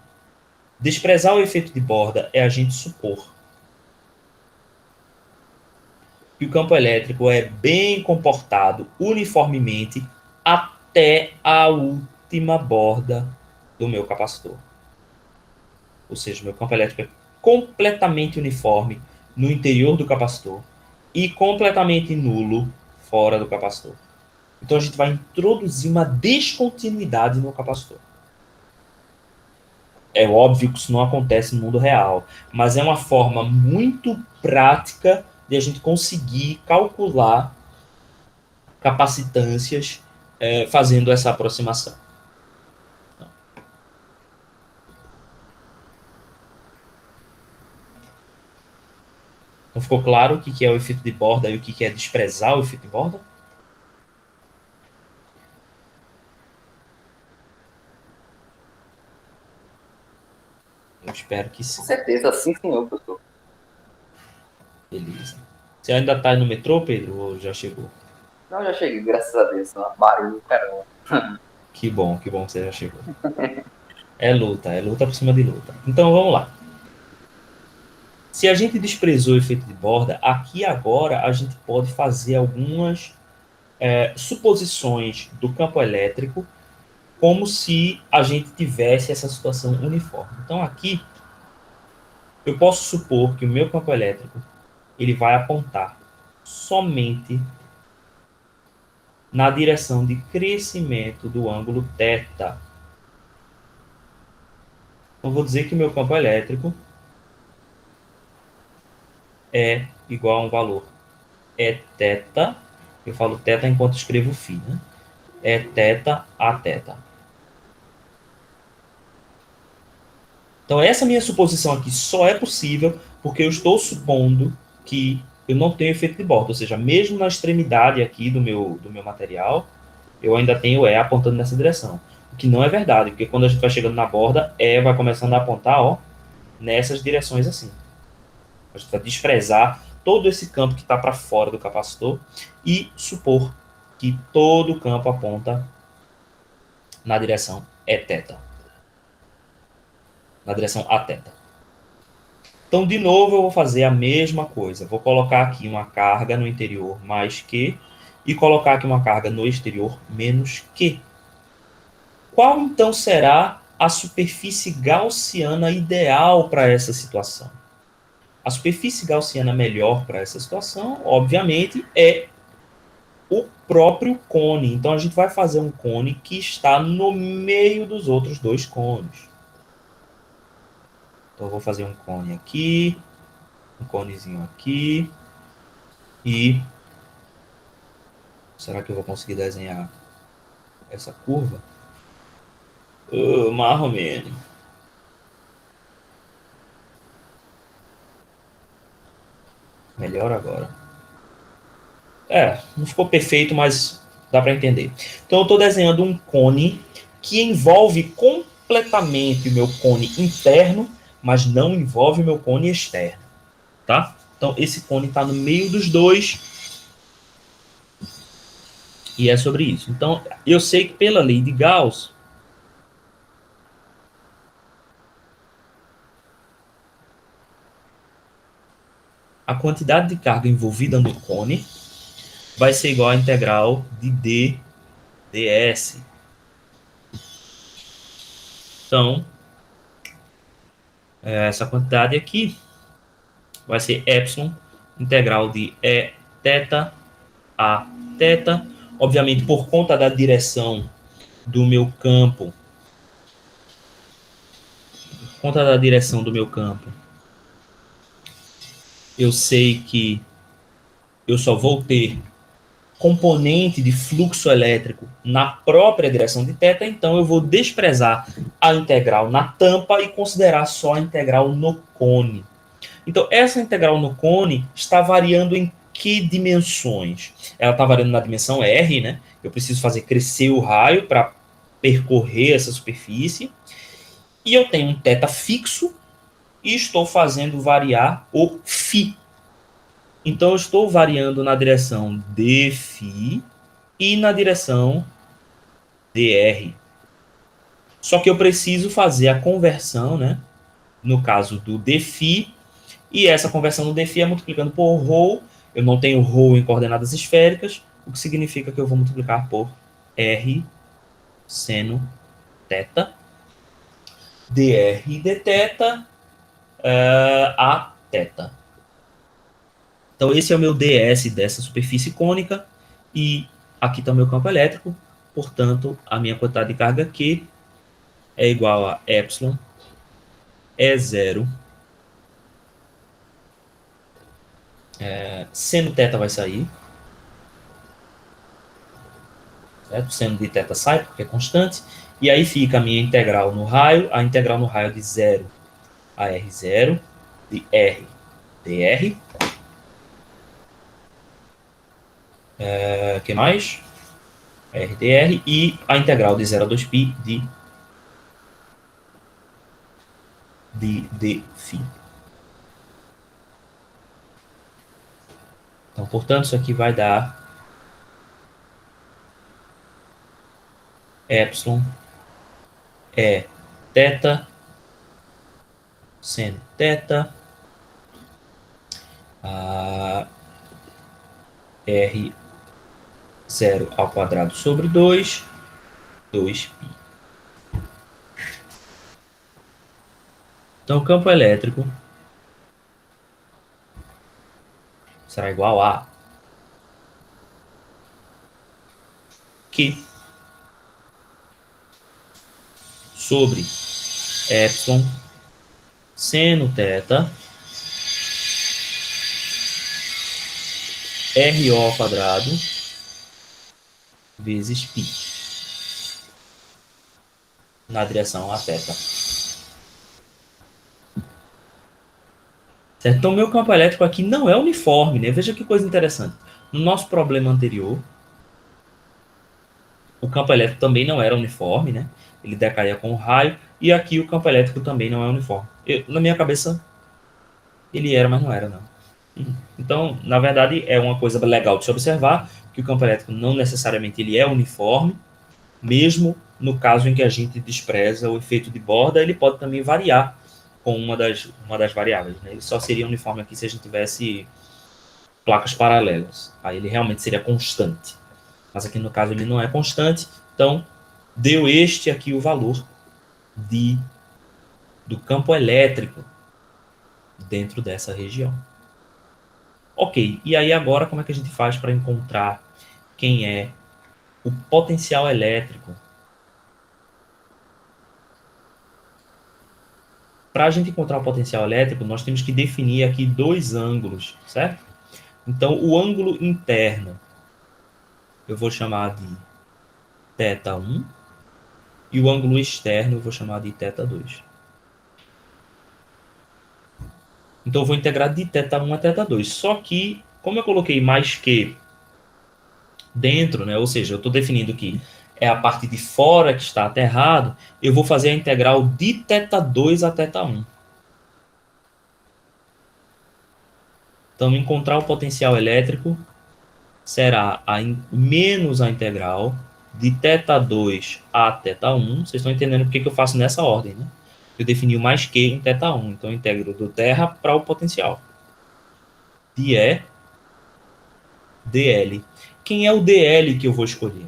Desprezar o efeito de borda é a gente supor que o campo elétrico é bem comportado uniformemente até a última borda do meu capacitor. Ou seja, meu campo elétrico é completamente uniforme no interior do capacitor e completamente nulo fora do capacitor. Então a gente vai introduzir uma descontinuidade no capacitor. É óbvio que isso não acontece no mundo real, mas é uma forma muito prática de a gente conseguir calcular capacitâncias fazendo essa aproximação. Então ficou claro o que é o efeito de borda e o que é desprezar o efeito de borda? Eu espero que Com sim. certeza, sim, senhor, professor. Você ainda está no metrô, Pedro, ou já chegou? Não, já cheguei, graças a Deus. Barulho do caramba. Que bom que você já chegou. É luta por cima de luta. Então vamos lá. Se a gente desprezou o efeito de borda, aqui agora a gente pode fazer algumas suposições do campo elétrico como se a gente tivesse essa situação uniforme. Então aqui eu posso supor que o meu campo elétrico ele vai apontar somente na direção de crescimento do ângulo θ. Então vou dizer que o meu campo elétrico é igual a um valor θ. Eu falo θ enquanto escrevo φ, né? θ a θ. Então essa minha suposição aqui só é possível porque eu estou supondo que eu não tenho efeito de borda, ou seja, mesmo na extremidade aqui do meu material, eu ainda tenho E apontando nessa direção. O que não é verdade, porque quando a gente vai chegando na borda, E vai começando a apontar, ó, nessas direções assim. A gente vai desprezar todo esse campo que está para fora do capacitor e supor que todo o campo aponta na direção θ, na direção a θ. Então, de novo, eu vou fazer a mesma coisa. Vou colocar aqui uma carga no interior mais Q e colocar aqui uma carga no exterior menos Q. Qual, então, será a superfície gaussiana ideal para essa situação? A superfície gaussiana melhor para essa situação, obviamente, é o próprio cone. Então, a gente vai fazer um cone que está no meio dos outros dois cones. Então, eu vou fazer um cone aqui, um conezinho aqui e... Será que eu vou conseguir desenhar essa curva? Mais ou menos. Melhor agora. Não ficou perfeito, mas dá para entender. Então eu estou desenhando um cone que envolve completamente o meu cone interno, mas não envolve o meu cone externo. Tá? Então esse cone está no meio dos dois e é sobre isso. Então eu sei que pela lei de Gauss, a quantidade de carga envolvida no cone vai ser igual à integral de d ds. Então, essa quantidade aqui vai ser epsilon, integral de E θ a θ. Obviamente, por conta da direção do meu campo, eu sei que eu só vou ter componente de fluxo elétrico na própria direção de θ, então eu vou desprezar a integral na tampa e considerar só a integral no cone. Então, essa integral no cone está variando em que dimensões? Ela está variando na dimensão R, né? Eu preciso fazer crescer o raio para percorrer essa superfície. E eu tenho um θ fixo e estou fazendo variar o φ. Então, eu estou variando na direção dφ e na direção dr. Só que eu preciso fazer a conversão, né? No caso do dφ, e essa conversão no dφ é multiplicando por ρ. Eu não tenho ρ em coordenadas esféricas, o que significa que eu vou multiplicar por r seno θ, dr e dθ a θ. Então esse é o meu ds dessa superfície cônica, e aqui está o meu campo elétrico, portanto a minha quantidade de carga Q é igual a epsilon E0 seno θ vai sair, certo? Seno de θ sai, porque é constante, e aí fica a minha integral no raio, a integral no raio de 0 a R0, de R dr. O que mais? R dr, e a integral de 0 a 2π de dφ. Então, portanto, isso aqui vai dar epsilon é θ seno θ R0 ao quadrado sobre 2, 2π. Então, o campo elétrico será igual a Q sobre epsilon seno θ RO ao quadrado vezes π na direção a θ. Certo? Então, meu campo elétrico aqui não é uniforme, né? Veja que coisa interessante. No nosso problema anterior, o campo elétrico também não era uniforme, né? Ele decaía com o raio, e aqui o campo elétrico também não é uniforme. Na minha cabeça, ele era, mas não era, não. Então, na verdade, é uma coisa legal de se observar, que o campo elétrico não necessariamente ele é uniforme, mesmo no caso em que a gente despreza o efeito de borda, ele pode também variar com uma das variáveis, né? Ele só seria uniforme aqui se a gente tivesse placas paralelas. Aí ele realmente seria constante. Mas aqui no caso ele não é constante, então deu este aqui o valor do campo elétrico dentro dessa região. Ok, e aí agora como é que a gente faz para encontrar quem é o potencial elétrico? Para a gente encontrar o potencial elétrico, nós temos que definir aqui dois ângulos, certo? Então, o ângulo interno eu vou chamar de θ1 e o ângulo externo eu vou chamar de θ2. Então, eu vou integrar de θ1 a θ2. Só que, como eu coloquei mais que dentro, né, ou seja, eu estou definindo que é a parte de fora que está aterrado, eu vou fazer a integral de θ2 a θ1. Então, encontrar o potencial elétrico será menos a integral de θ2 a θ1. Vocês estão entendendo por que eu faço nessa ordem, né? Eu defini o mais que em θ1. Então, eu integro do terra para o potencial. dE dL. Quem é o dL que eu vou escolher?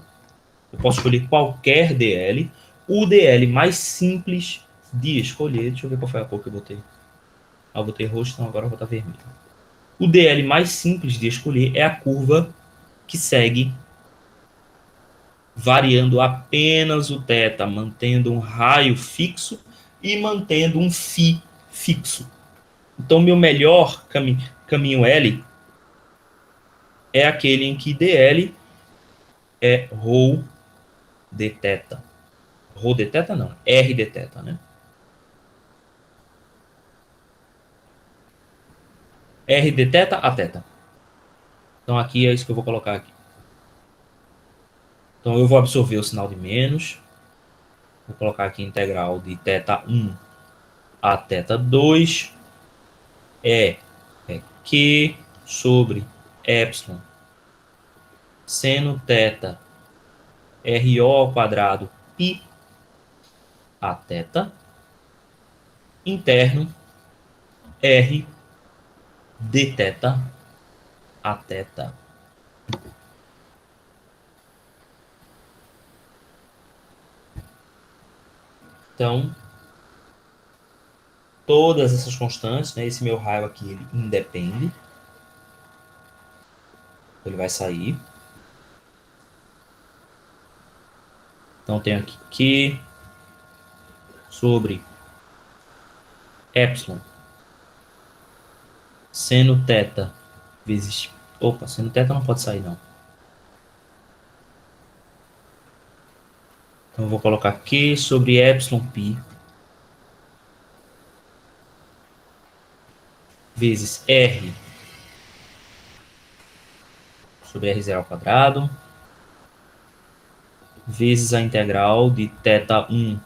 Eu posso escolher qualquer dL. O dL mais simples de escolher... Deixa eu ver qual foi a cor que eu botei. Eu botei roxo, então agora eu vou botar vermelho. O dL mais simples de escolher é a curva que segue variando apenas o θ, mantendo um raio fixo e mantendo um φ fixo. Então, meu melhor caminho L é aquele em que dL é ρ de θ. Rho de θ não, R de θ, né? R de θ a θ. Então, aqui é isso que eu vou colocar aqui. Então, eu vou absorver o sinal de menos. Vou colocar aqui integral de θ1 a θ2 é Q sobre epsilon seno θ RO ao quadrado π a θ interno R d θ a θ. Então, todas essas constantes, né, esse meu raio aqui ele independe. Ele vai sair. Então, eu tenho aqui Q sobre epsilon seno θ vezes... Opa, seno θ não pode sair, não. Então, eu vou colocar Q sobre epsilon π vezes R sobre R0 ao quadrado vezes a integral de θ1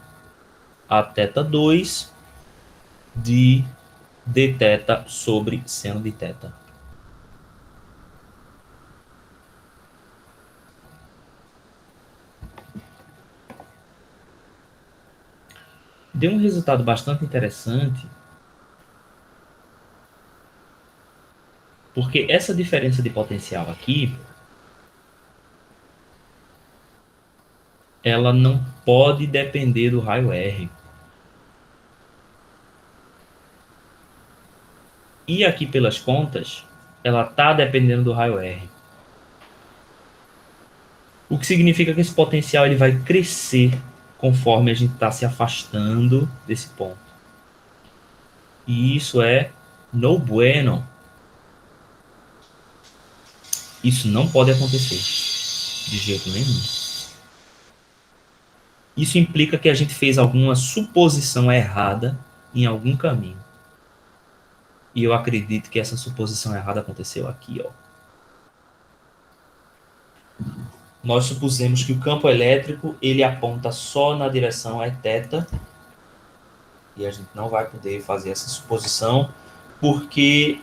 a θ2 de dθ sobre seno de θ. deu um resultado bastante interessante, porque essa diferença de potencial aqui, ela não pode depender do raio R. E aqui pelas contas, ela está dependendo do raio R. O que significa que esse potencial ele vai crescer conforme a gente está se afastando desse ponto. E isso é no bueno. Isso não pode acontecer de jeito nenhum. Isso implica que a gente fez alguma suposição errada em algum caminho. E eu acredito que essa suposição errada aconteceu aqui, ó. Nós supusemos que o campo elétrico ele aponta só na direção θ, e a gente não vai poder fazer essa suposição porque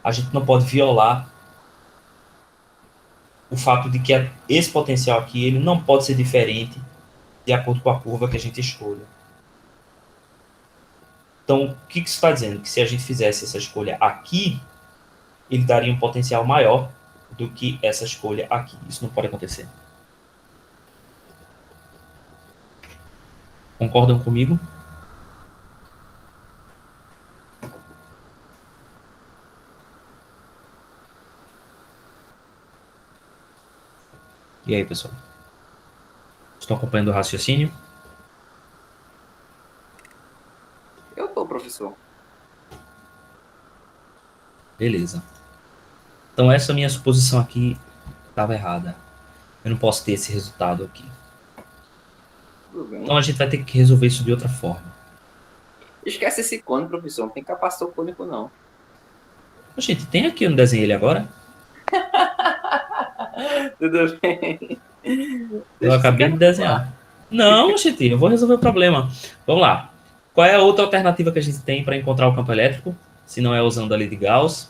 a gente não pode violar o fato de que esse potencial aqui ele não pode ser diferente de acordo com a curva que a gente escolha. Então, o que isso está dizendo? Que se a gente fizesse essa escolha aqui, ele daria um potencial maior do que essa escolha aqui. Isso não pode acontecer. Concordam comigo? E aí, pessoal? Estão acompanhando o raciocínio? Eu tô, professor. Beleza. Então, essa minha suposição aqui estava errada. Eu não posso ter esse resultado aqui. Tudo bem. Então, a gente vai ter que resolver isso de outra forma. Esquece esse cone, professor. Não tem capacitor cônico, não. Gente, tem aqui no desenho ele agora? Tudo bem. Eu acabei de desenhar. Não, gente, eu vou resolver o problema. Vamos lá. Qual é a outra alternativa que a gente tem para encontrar o campo elétrico, se não é usando a lei de Gauss?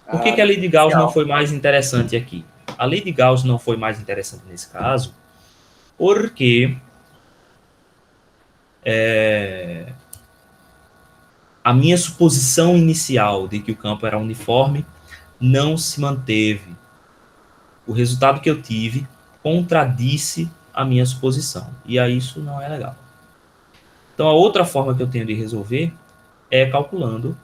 Por que a lei de Gauss não foi mais interessante aqui? A lei de Gauss não foi mais interessante nesse caso porque a minha suposição inicial de que o campo era uniforme não se manteve. O resultado que eu tive contradisse a minha suposição. E aí isso não é legal. Então, a outra forma que eu tenho de resolver é calculando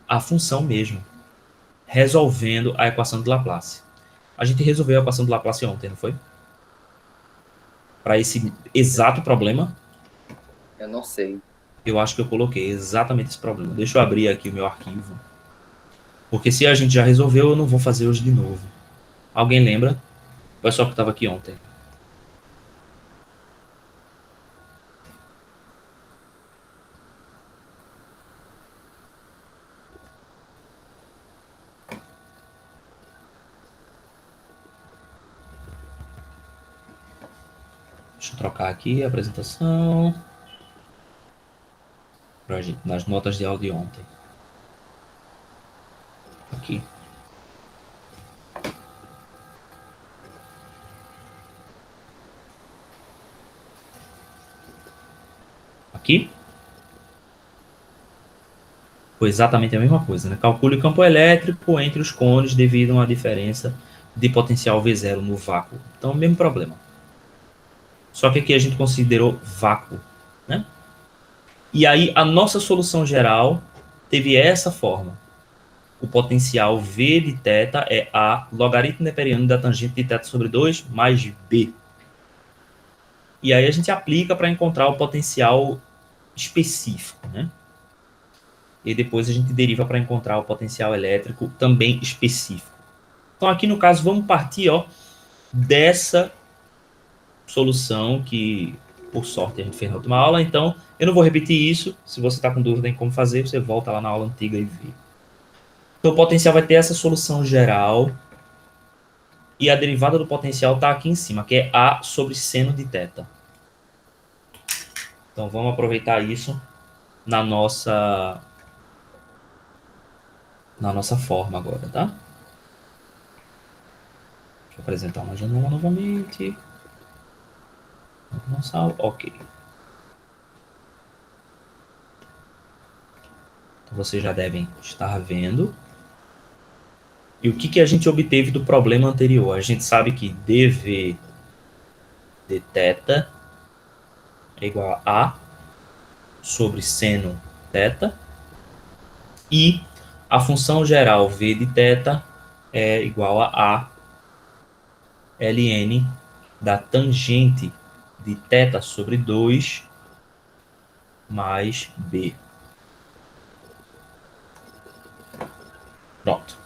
a função mesmo, resolvendo a equação de Laplace. A gente resolveu a equação de Laplace ontem, não foi? Para esse exato problema. Eu não sei. Eu acho que eu coloquei exatamente esse problema. Deixa eu abrir aqui o meu arquivo. Porque se a gente já resolveu, eu não vou fazer hoje de novo. Alguém lembra? O pessoal que estava aqui ontem. Deixa eu trocar aqui a apresentação. Pra gente, nas notas de aula de ontem. Aqui. Aqui. Foi exatamente a mesma coisa, né? Calcule o campo elétrico entre os cones devido a uma diferença de potencial V0 no vácuo. Então, mesmo problema. Só que aqui a gente considerou vácuo, né? E aí a nossa solução geral teve essa forma. O potencial V de θ é A logaritmo neperiano da tangente de θ sobre 2 mais B. E aí a gente aplica para encontrar o potencial específico, né? E depois a gente deriva para encontrar o potencial elétrico também específico. Então aqui no caso vamos partir dessa solução que por sorte a gente fez na última aula. Então eu não vou repetir isso. Se você está com dúvida em como fazer, você volta lá na aula antiga e vê. Então o potencial vai ter essa solução geral e a derivada do potencial está aqui em cima, que é A sobre seno de θ. Então vamos aproveitar isso na nossa forma agora, tá? Deixa eu apresentar uma janela novamente. Não salvo. Ok. Então, vocês já devem estar vendo. E o que a gente obteve do problema anterior? A gente sabe que dv de θ é igual a A sobre seno θ. E a função geral v de θ é igual a ln da tangente de θ sobre 2 mais b. Pronto.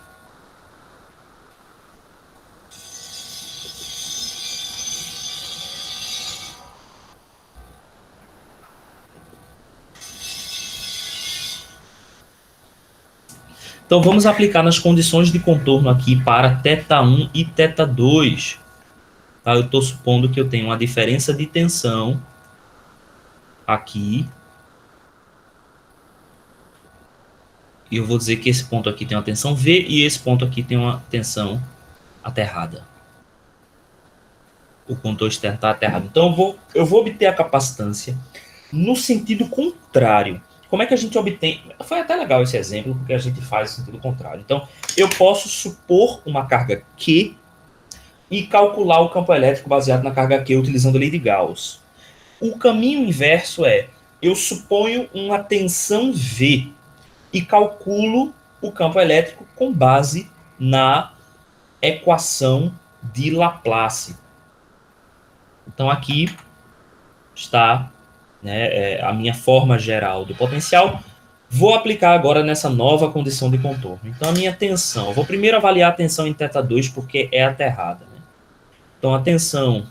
Então vamos aplicar nas condições de contorno aqui para θ1 e θ2. Tá? Eu estou supondo que eu tenho uma diferença de tensão aqui. E eu vou dizer que esse ponto aqui tem uma tensão V e esse ponto aqui tem uma tensão aterrada. O contorno externo está aterrado. Então eu vou obter a capacitância no sentido contrário. Como é que a gente obtém? Foi até legal esse exemplo, porque a gente faz no sentido contrário. Então, eu posso supor uma carga Q e calcular o campo elétrico baseado na carga Q utilizando a lei de Gauss. O caminho inverso é, eu suponho uma tensão V e calculo o campo elétrico com base na equação de Laplace. Então, aqui está, né, a minha forma geral do potencial. Vou aplicar agora nessa nova condição de contorno. Então, a minha tensão, eu vou primeiro avaliar a tensão em θ2 porque é aterrada. Né? Então, a tensão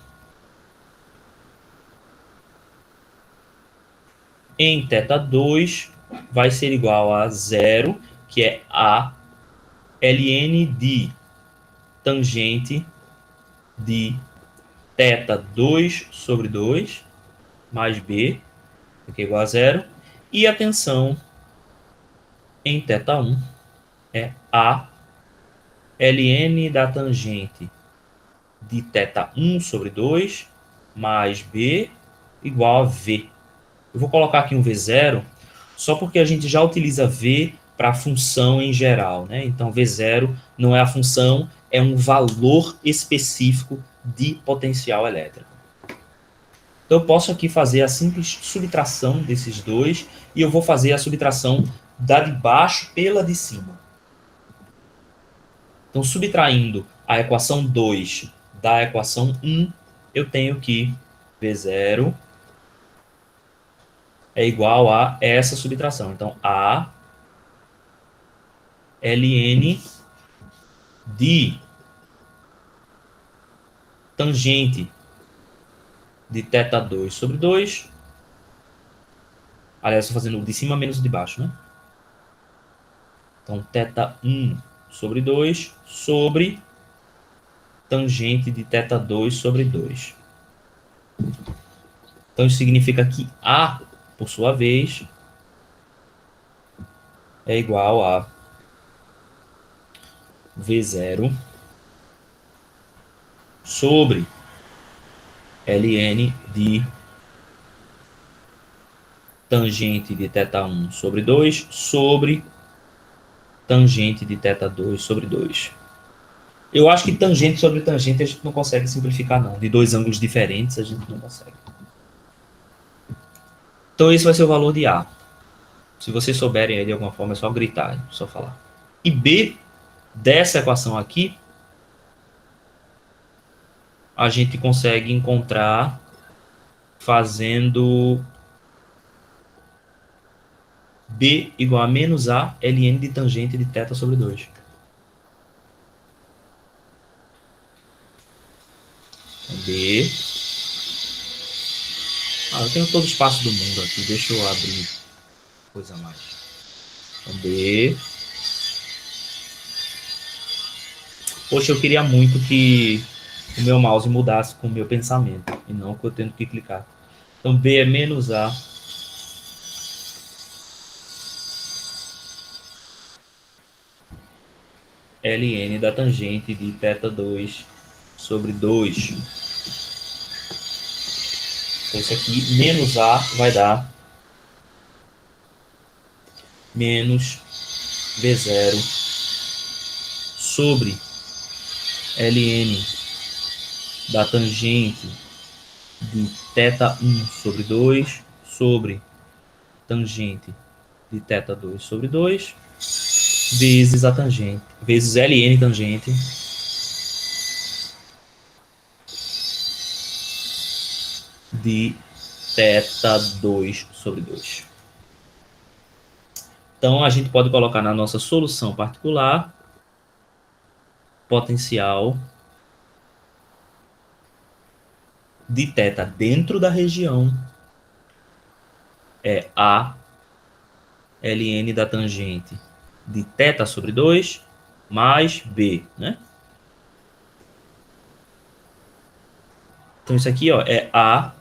em θ2 vai ser igual a zero, que é a ln de tangente de θ2 sobre 2 mais b, que é igual a zero. E a tensão em θ1 é a ln da tangente de θ1 sobre 2 mais b igual a v. Eu vou colocar aqui um v0 só porque a gente já utiliza v para a função em geral. Né? Então, v0 não é a função, é um valor específico de potencial elétrico. Então, eu posso aqui fazer a simples subtração desses dois e eu vou fazer a subtração da de baixo pela de cima. Então, subtraindo a equação 2 da equação 1, eu tenho que V0 é igual a essa subtração. Então, a ln de tangente de θ2 sobre 2. Aliás, estou fazendo o de cima menos o de baixo, né? Então, θ1 sobre 2 sobre tangente de θ2 sobre 2. Então, isso significa que A, por sua vez, é igual a V0 sobre ln de tangente de θ1 sobre 2 sobre tangente de θ2 sobre 2. Eu acho que tangente sobre tangente a gente não consegue simplificar, não. De dois ângulos diferentes a gente não consegue. Então esse vai ser o valor de A. Se vocês souberem aí de alguma forma, é só gritar, é só falar. E B, dessa equação aqui, a gente consegue encontrar fazendo B igual a menos A ln de tangente de θ sobre 2. B. Eu tenho todo o espaço do mundo aqui. Deixa eu abrir coisa a mais. Então, B. Poxa, eu queria muito que o meu mouse mudasse com o meu pensamento e não que eu tendo que clicar. Então, B é menos A ln da tangente de θ2 sobre 2. Então, isso aqui, menos A, vai dar menos V0 sobre ln da tangente de θ1 sobre 2 sobre tangente de θ2 sobre 2 vezes a tangente, vezes ln tangente de θ2 sobre 2. Então, a gente pode colocar na nossa solução particular potencial de θ dentro da região é A ln da tangente de θ sobre 2 mais B, né? Então, isso aqui, ó, é A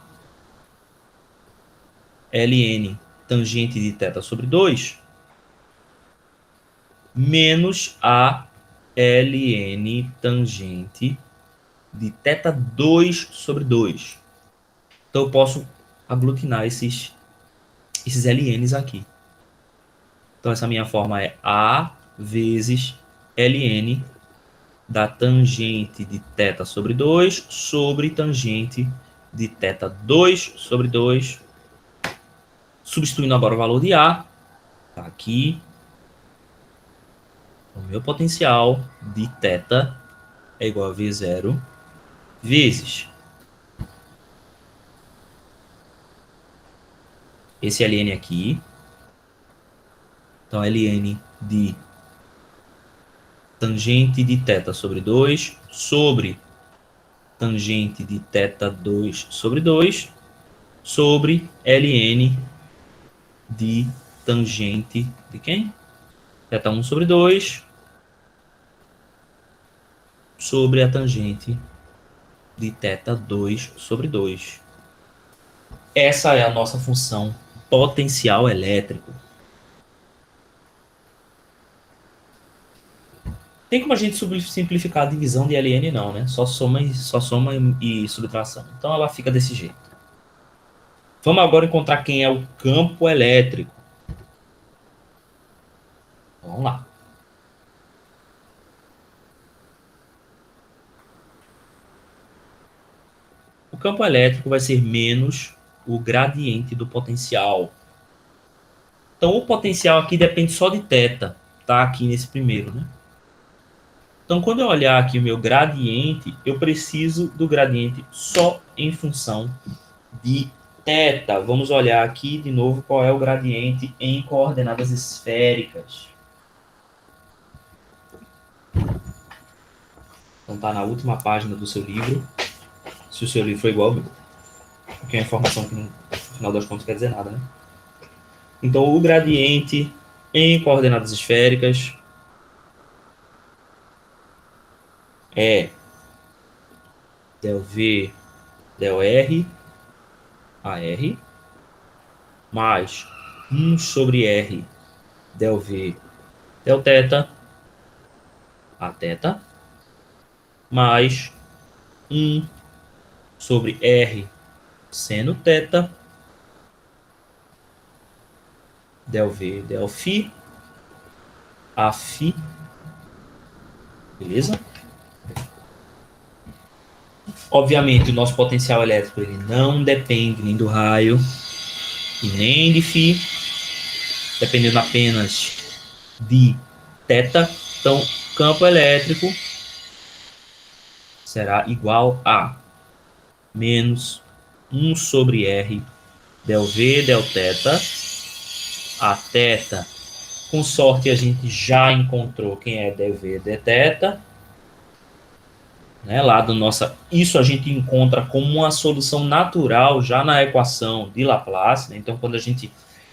ln tangente de θ sobre 2 menos A ln tangente de θ2 sobre 2. Então, eu posso aglutinar esses ln's aqui. Então, essa minha forma é A vezes ln da tangente de θ sobre 2 sobre tangente de θ2 sobre 2. Substituindo agora o valor de A, tá aqui. O meu potencial de θ é igual a V0 vezes esse ln aqui. Então, ln de tangente de θ sobre 2 sobre tangente de θ2 sobre 2 sobre ln de tangente de quem? θ1 sobre 2 sobre a tangente de θ2 sobre 2. Essa é a nossa função potencial elétrico. Tem como a gente simplificar a divisão de ln? Não, né? Só soma e subtração. Então ela fica desse jeito. Vamos agora encontrar quem é o campo elétrico. Vamos lá. O campo elétrico vai ser menos o gradiente do potencial. Então o potencial aqui depende só de θ. Tá aqui nesse primeiro, né? Então, quando eu olhar aqui o meu gradiente, eu preciso do gradiente só em função de θ. Vamos olhar aqui de novo qual é o gradiente em coordenadas esféricas. Então, está na última página do seu livro. Se o seu livro for igual ao meu. Porque é uma informação que, no final das contas, não quer dizer nada, né? Então, o gradiente em coordenadas esféricas é del V, del R, AR, mais 1 sobre R, del V, del θ, a θ, mais 1 sobre R, seno θ, del V, del φ, a φ, beleza? Obviamente, o nosso potencial elétrico ele não depende nem do raio e nem de φ, dependendo apenas de θ. Então, campo elétrico será igual a menos 1 sobre R del V del θ. A θ, com sorte, a gente já encontrou quem é del V del θ. Né, lá do nossa, isso a gente encontra como uma solução natural já na equação de Laplace. Né? Então, quando a gente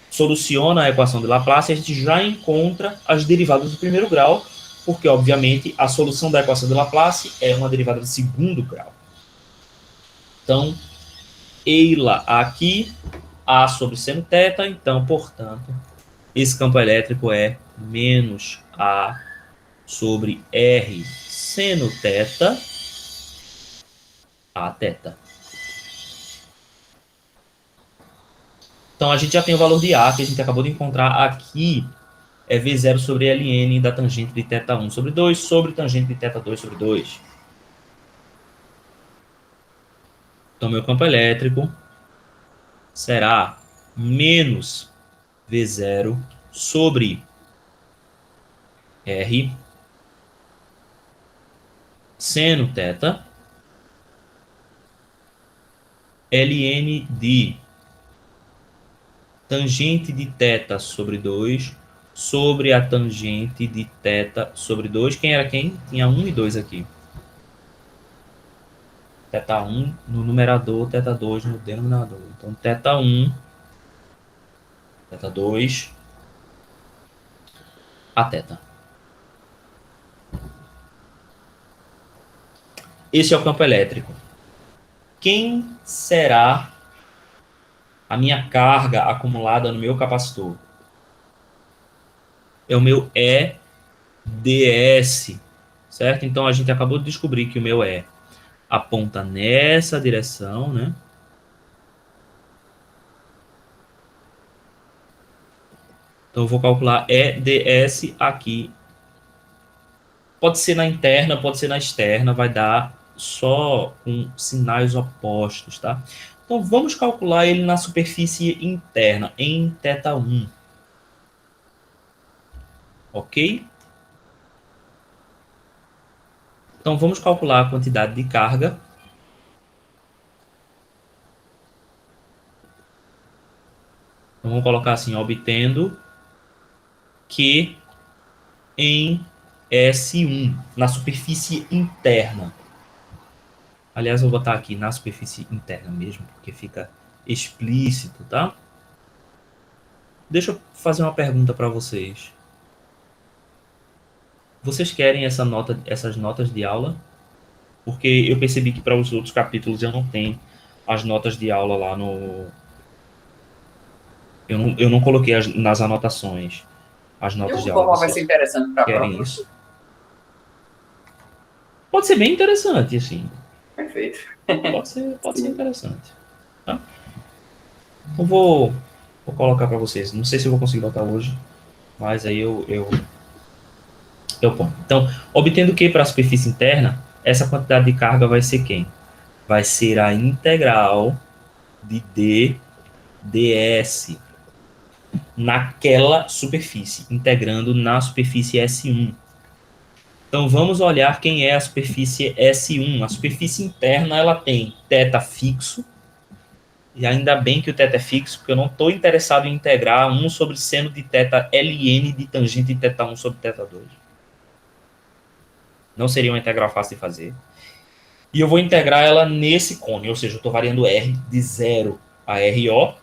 soluciona a equação de Laplace, a gente já encontra as derivadas do primeiro grau, porque, obviamente, a solução da equação de Laplace é uma derivada de segundo grau. Então, eila aqui, A sobre seno θ, então, portanto, esse campo elétrico é menos A sobre R seno θ, A θ. Então, a gente já tem o valor de A, que a gente acabou de encontrar aqui, é V0 sobre ln da tangente de θ1 sobre 2 sobre tangente de θ2 sobre 2. Então, meu campo elétrico será menos V0 sobre R seno θ ln de tangente de θ sobre 2 sobre a tangente de θ sobre 2. Quem era quem? Tinha 1 e 2 aqui. θ1 no numerador, θ2 no denominador. Então, θ1, θ2, a θ. Esse é o campo elétrico. Quem será a minha carga acumulada no meu capacitor? É o meu EDS, certo? Então, a gente acabou de descobrir que o meu E aponta nessa direção, né? Então, eu vou calcular EDS aqui. Pode ser na interna, pode ser na externa, vai dar só com sinais opostos, tá? Então, vamos calcular ele na superfície interna, em θ1. Ok? Então, vamos calcular a quantidade de carga. Então, vamos colocar assim, obtendo Q em S1, na superfície interna. Aliás, eu vou botar aqui na superfície interna mesmo, porque fica explícito, tá? Deixa eu fazer uma pergunta para vocês. Vocês querem essas notas de aula? Porque eu percebi que para os outros capítulos eu não tenho as notas de aula lá no... Eu não coloquei nas anotações as De notas de alguma aula. forma vai ser Vocês interessante para a querem prova. isso? Pode ser bem interessante, assim. Perfeito. Pode ser interessante. Tá? Eu vou colocar para vocês. Não sei se eu vou conseguir botar hoje, mas aí eu ponho. Então, obtendo Q para a superfície interna, essa quantidade de carga vai ser quem? Vai ser a integral de D ds naquela superfície, integrando na superfície S1. Então, vamos olhar quem é a superfície S1. A superfície interna ela tem θ fixo, e ainda bem que o θ é fixo, porque eu não estou interessado em integrar 1 sobre seno de θ ln de tangente de θ1 sobre θ2. Não seria uma integral fácil de fazer. E eu vou integrar ela nesse cone, ou seja, eu estou variando R de 0 a RO,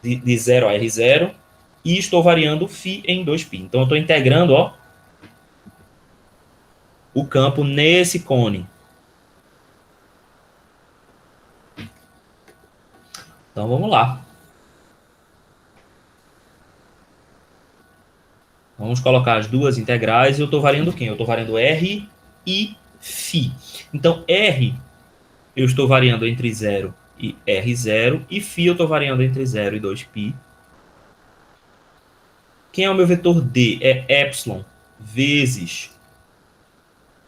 de 0 a R0, e estou variando φ em 2π. Então, eu estou integrando o campo nesse cone. Então, vamos lá. Vamos colocar as duas integrais e eu estou variando quem? Eu estou variando R e φ. Então, R eu estou variando entre 0 e R0, e φ eu estou variando entre 0 e 2π. Quem é o meu vetor D? É epsilon vezes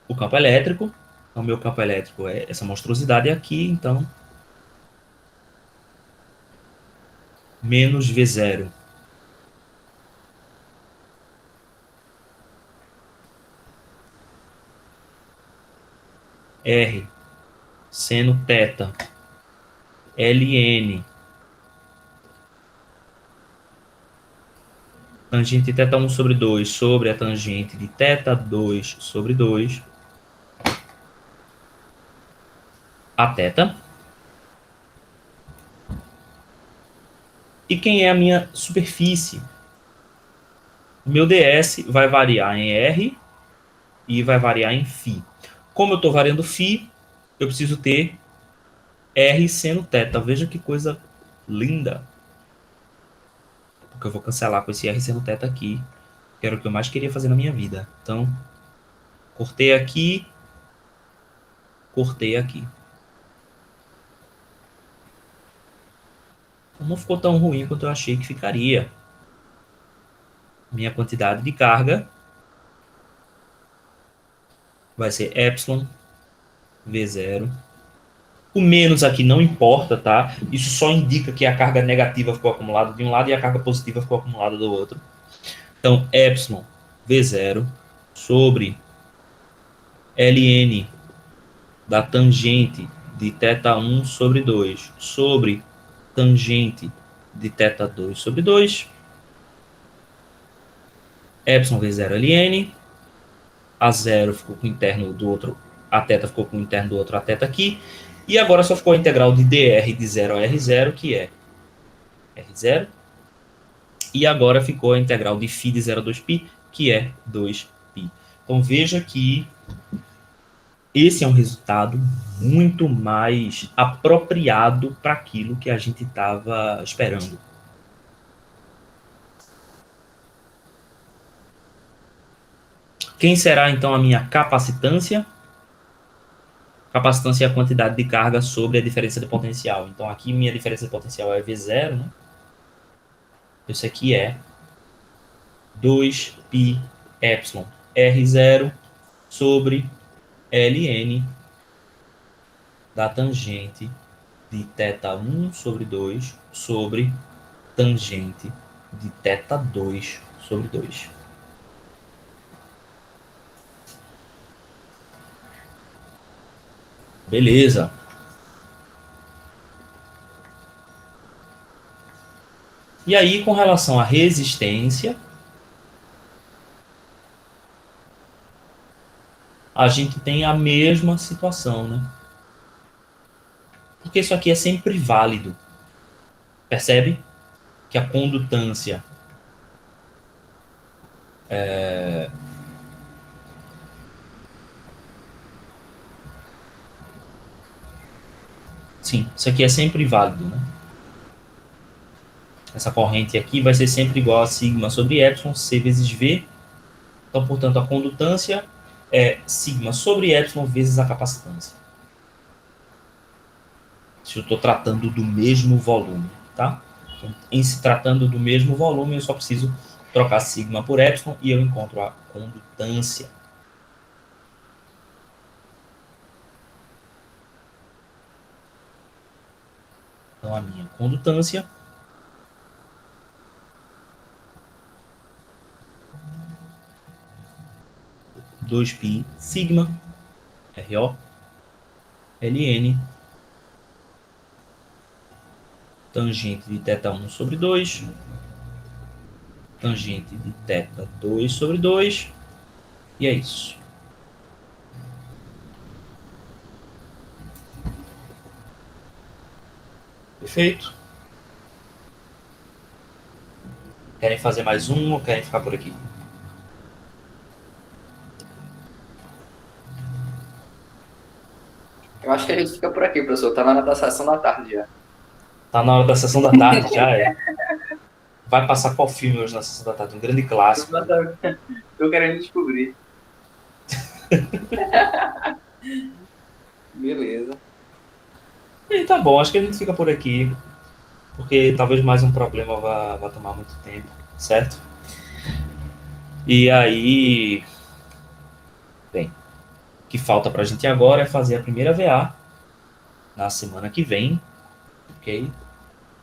o campo elétrico. Então, meu campo elétrico é essa monstruosidade aqui, então, menos V0. R, seno θ, ln, tangente de θ1 sobre 2 sobre a tangente de θ2 sobre 2, a θ. E quem é a minha superfície? O meu ds vai variar em R e vai variar em φ. Como eu estou variando φ, eu preciso ter R seno θ. Veja que coisa linda. Porque eu vou cancelar com esse R seno θ aqui, que era o que eu mais queria fazer na minha vida. Então, cortei aqui, cortei aqui. não ficou tão ruim quanto eu achei que ficaria. Minha quantidade de carga vai ser epsilon V0. O menos aqui não importa, tá? Isso só indica que a carga negativa ficou acumulada de um lado e a carga positiva ficou acumulada do outro. Então, epsilon V0 sobre ln da tangente de θ1 sobre 2 sobre tangente de θ2 sobre 2. Epsilon V0 ln. A 0 ficou com o interno do outro, a θ ficou com o interno do outro, a θ aqui. E agora só ficou a integral de dr de 0 a r0, que é r0. E agora ficou a integral de φ de 0 a 2π, que é 2π. Então veja que esse é um resultado muito mais apropriado para aquilo que a gente estava esperando. Quem será então a minha capacitância? Capacitância é a quantidade de carga sobre a diferença de potencial. Então aqui minha diferença de potencial é V0, né? Isso aqui é 2π epsilon R0 sobre ln da tangente de θ1 sobre 2 sobre tangente de θ2 sobre 2. Beleza. E aí, com relação à resistência, a gente tem a mesma situação, né? Porque isso aqui é sempre válido. Percebe? Que a condutância Sim, isso aqui é sempre válido, né? Essa corrente aqui vai ser sempre igual a sigma sobre epsilon, C vezes V. Então, portanto, a condutância é sigma sobre epsilon vezes a capacitância. Se eu estou tratando do mesmo volume, tá? Então, em se tratando do mesmo volume, eu só preciso trocar sigma por epsilon e eu encontro a condutância. Então, a minha condutância é 2π sigma RO ln tangente de θ1 sobre 2 tangente de θ2 sobre 2 e é isso. Perfeito? Querem fazer mais um ou querem ficar por aqui? Eu acho que a gente fica por aqui, professor. Tá na hora da sessão da tarde já. Tá na hora da sessão da tarde, já é. Vai passar qual filme hoje na sessão da tarde? Um grande clássico. Tô querendo descobrir. Beleza. E tá bom, acho que a gente fica por aqui, porque talvez mais um problema vá tomar muito tempo, certo? E aí, bem, o que falta pra gente agora é fazer a primeira VA na semana que vem, ok?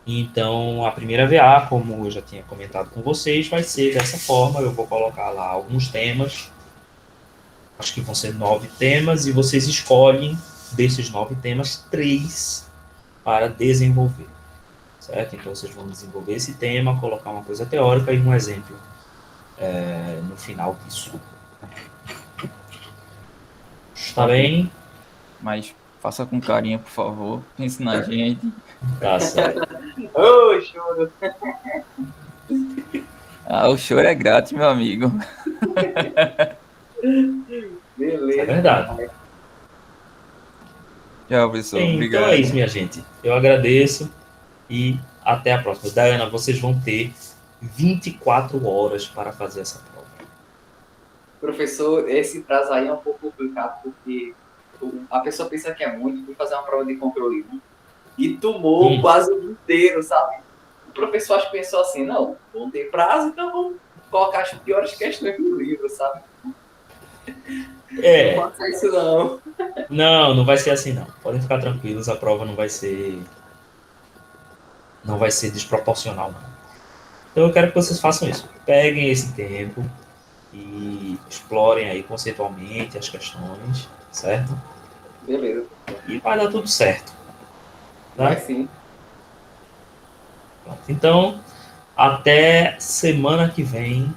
Então, a primeira VA, como eu já tinha comentado com vocês, vai ser dessa forma. Eu vou colocar lá alguns temas, acho que vão ser 9 temas, e vocês escolhem desses 9 temas 3 para desenvolver, certo? Então, vocês vão desenvolver esse tema, colocar uma coisa teórica e um exemplo no final disso. Está bem? Mas faça com carinho, por favor. Pense na gente. Tá certo. Ô, choro. Ah, o choro é grátis, meu amigo. Beleza. É verdade. Tchau, professor. Bem, Obrigado. então é isso, minha gente. Eu agradeço e até a próxima. Diana, vocês vão ter 24 horas para fazer essa prova. Professor, esse prazo aí é um pouco complicado, porque a pessoa pensa que é muito, fui fazer uma prova de controle 1 e tomou quase o dia inteiro, sabe? O professor acho que pensou assim, não, vamos ter prazo, então vamos colocar as piores questões do livro, sabe? É, Não faça isso não. não vai ser assim não. Podem ficar tranquilos, a prova não vai ser desproporcional não. Então eu quero que vocês façam isso. Peguem esse tempo e explorem aí conceitualmente as questões, certo? Beleza, E vai dar tudo certo, vai tá? sim. Pronto. Então, até semana que vem,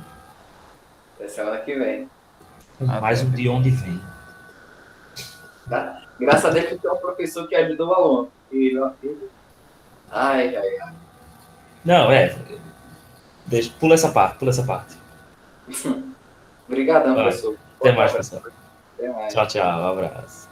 Até semana que vem. com mais Até. um De Onde Vem. Tá? Graças a Deus que tem um professor que ajudou o aluno. E, ai, ai. Não, pula essa parte, pula essa parte. Obrigadão, Vai, professor. até Boa mais, tarde. pessoal. Até mais. Tchau, tchau, um abraço.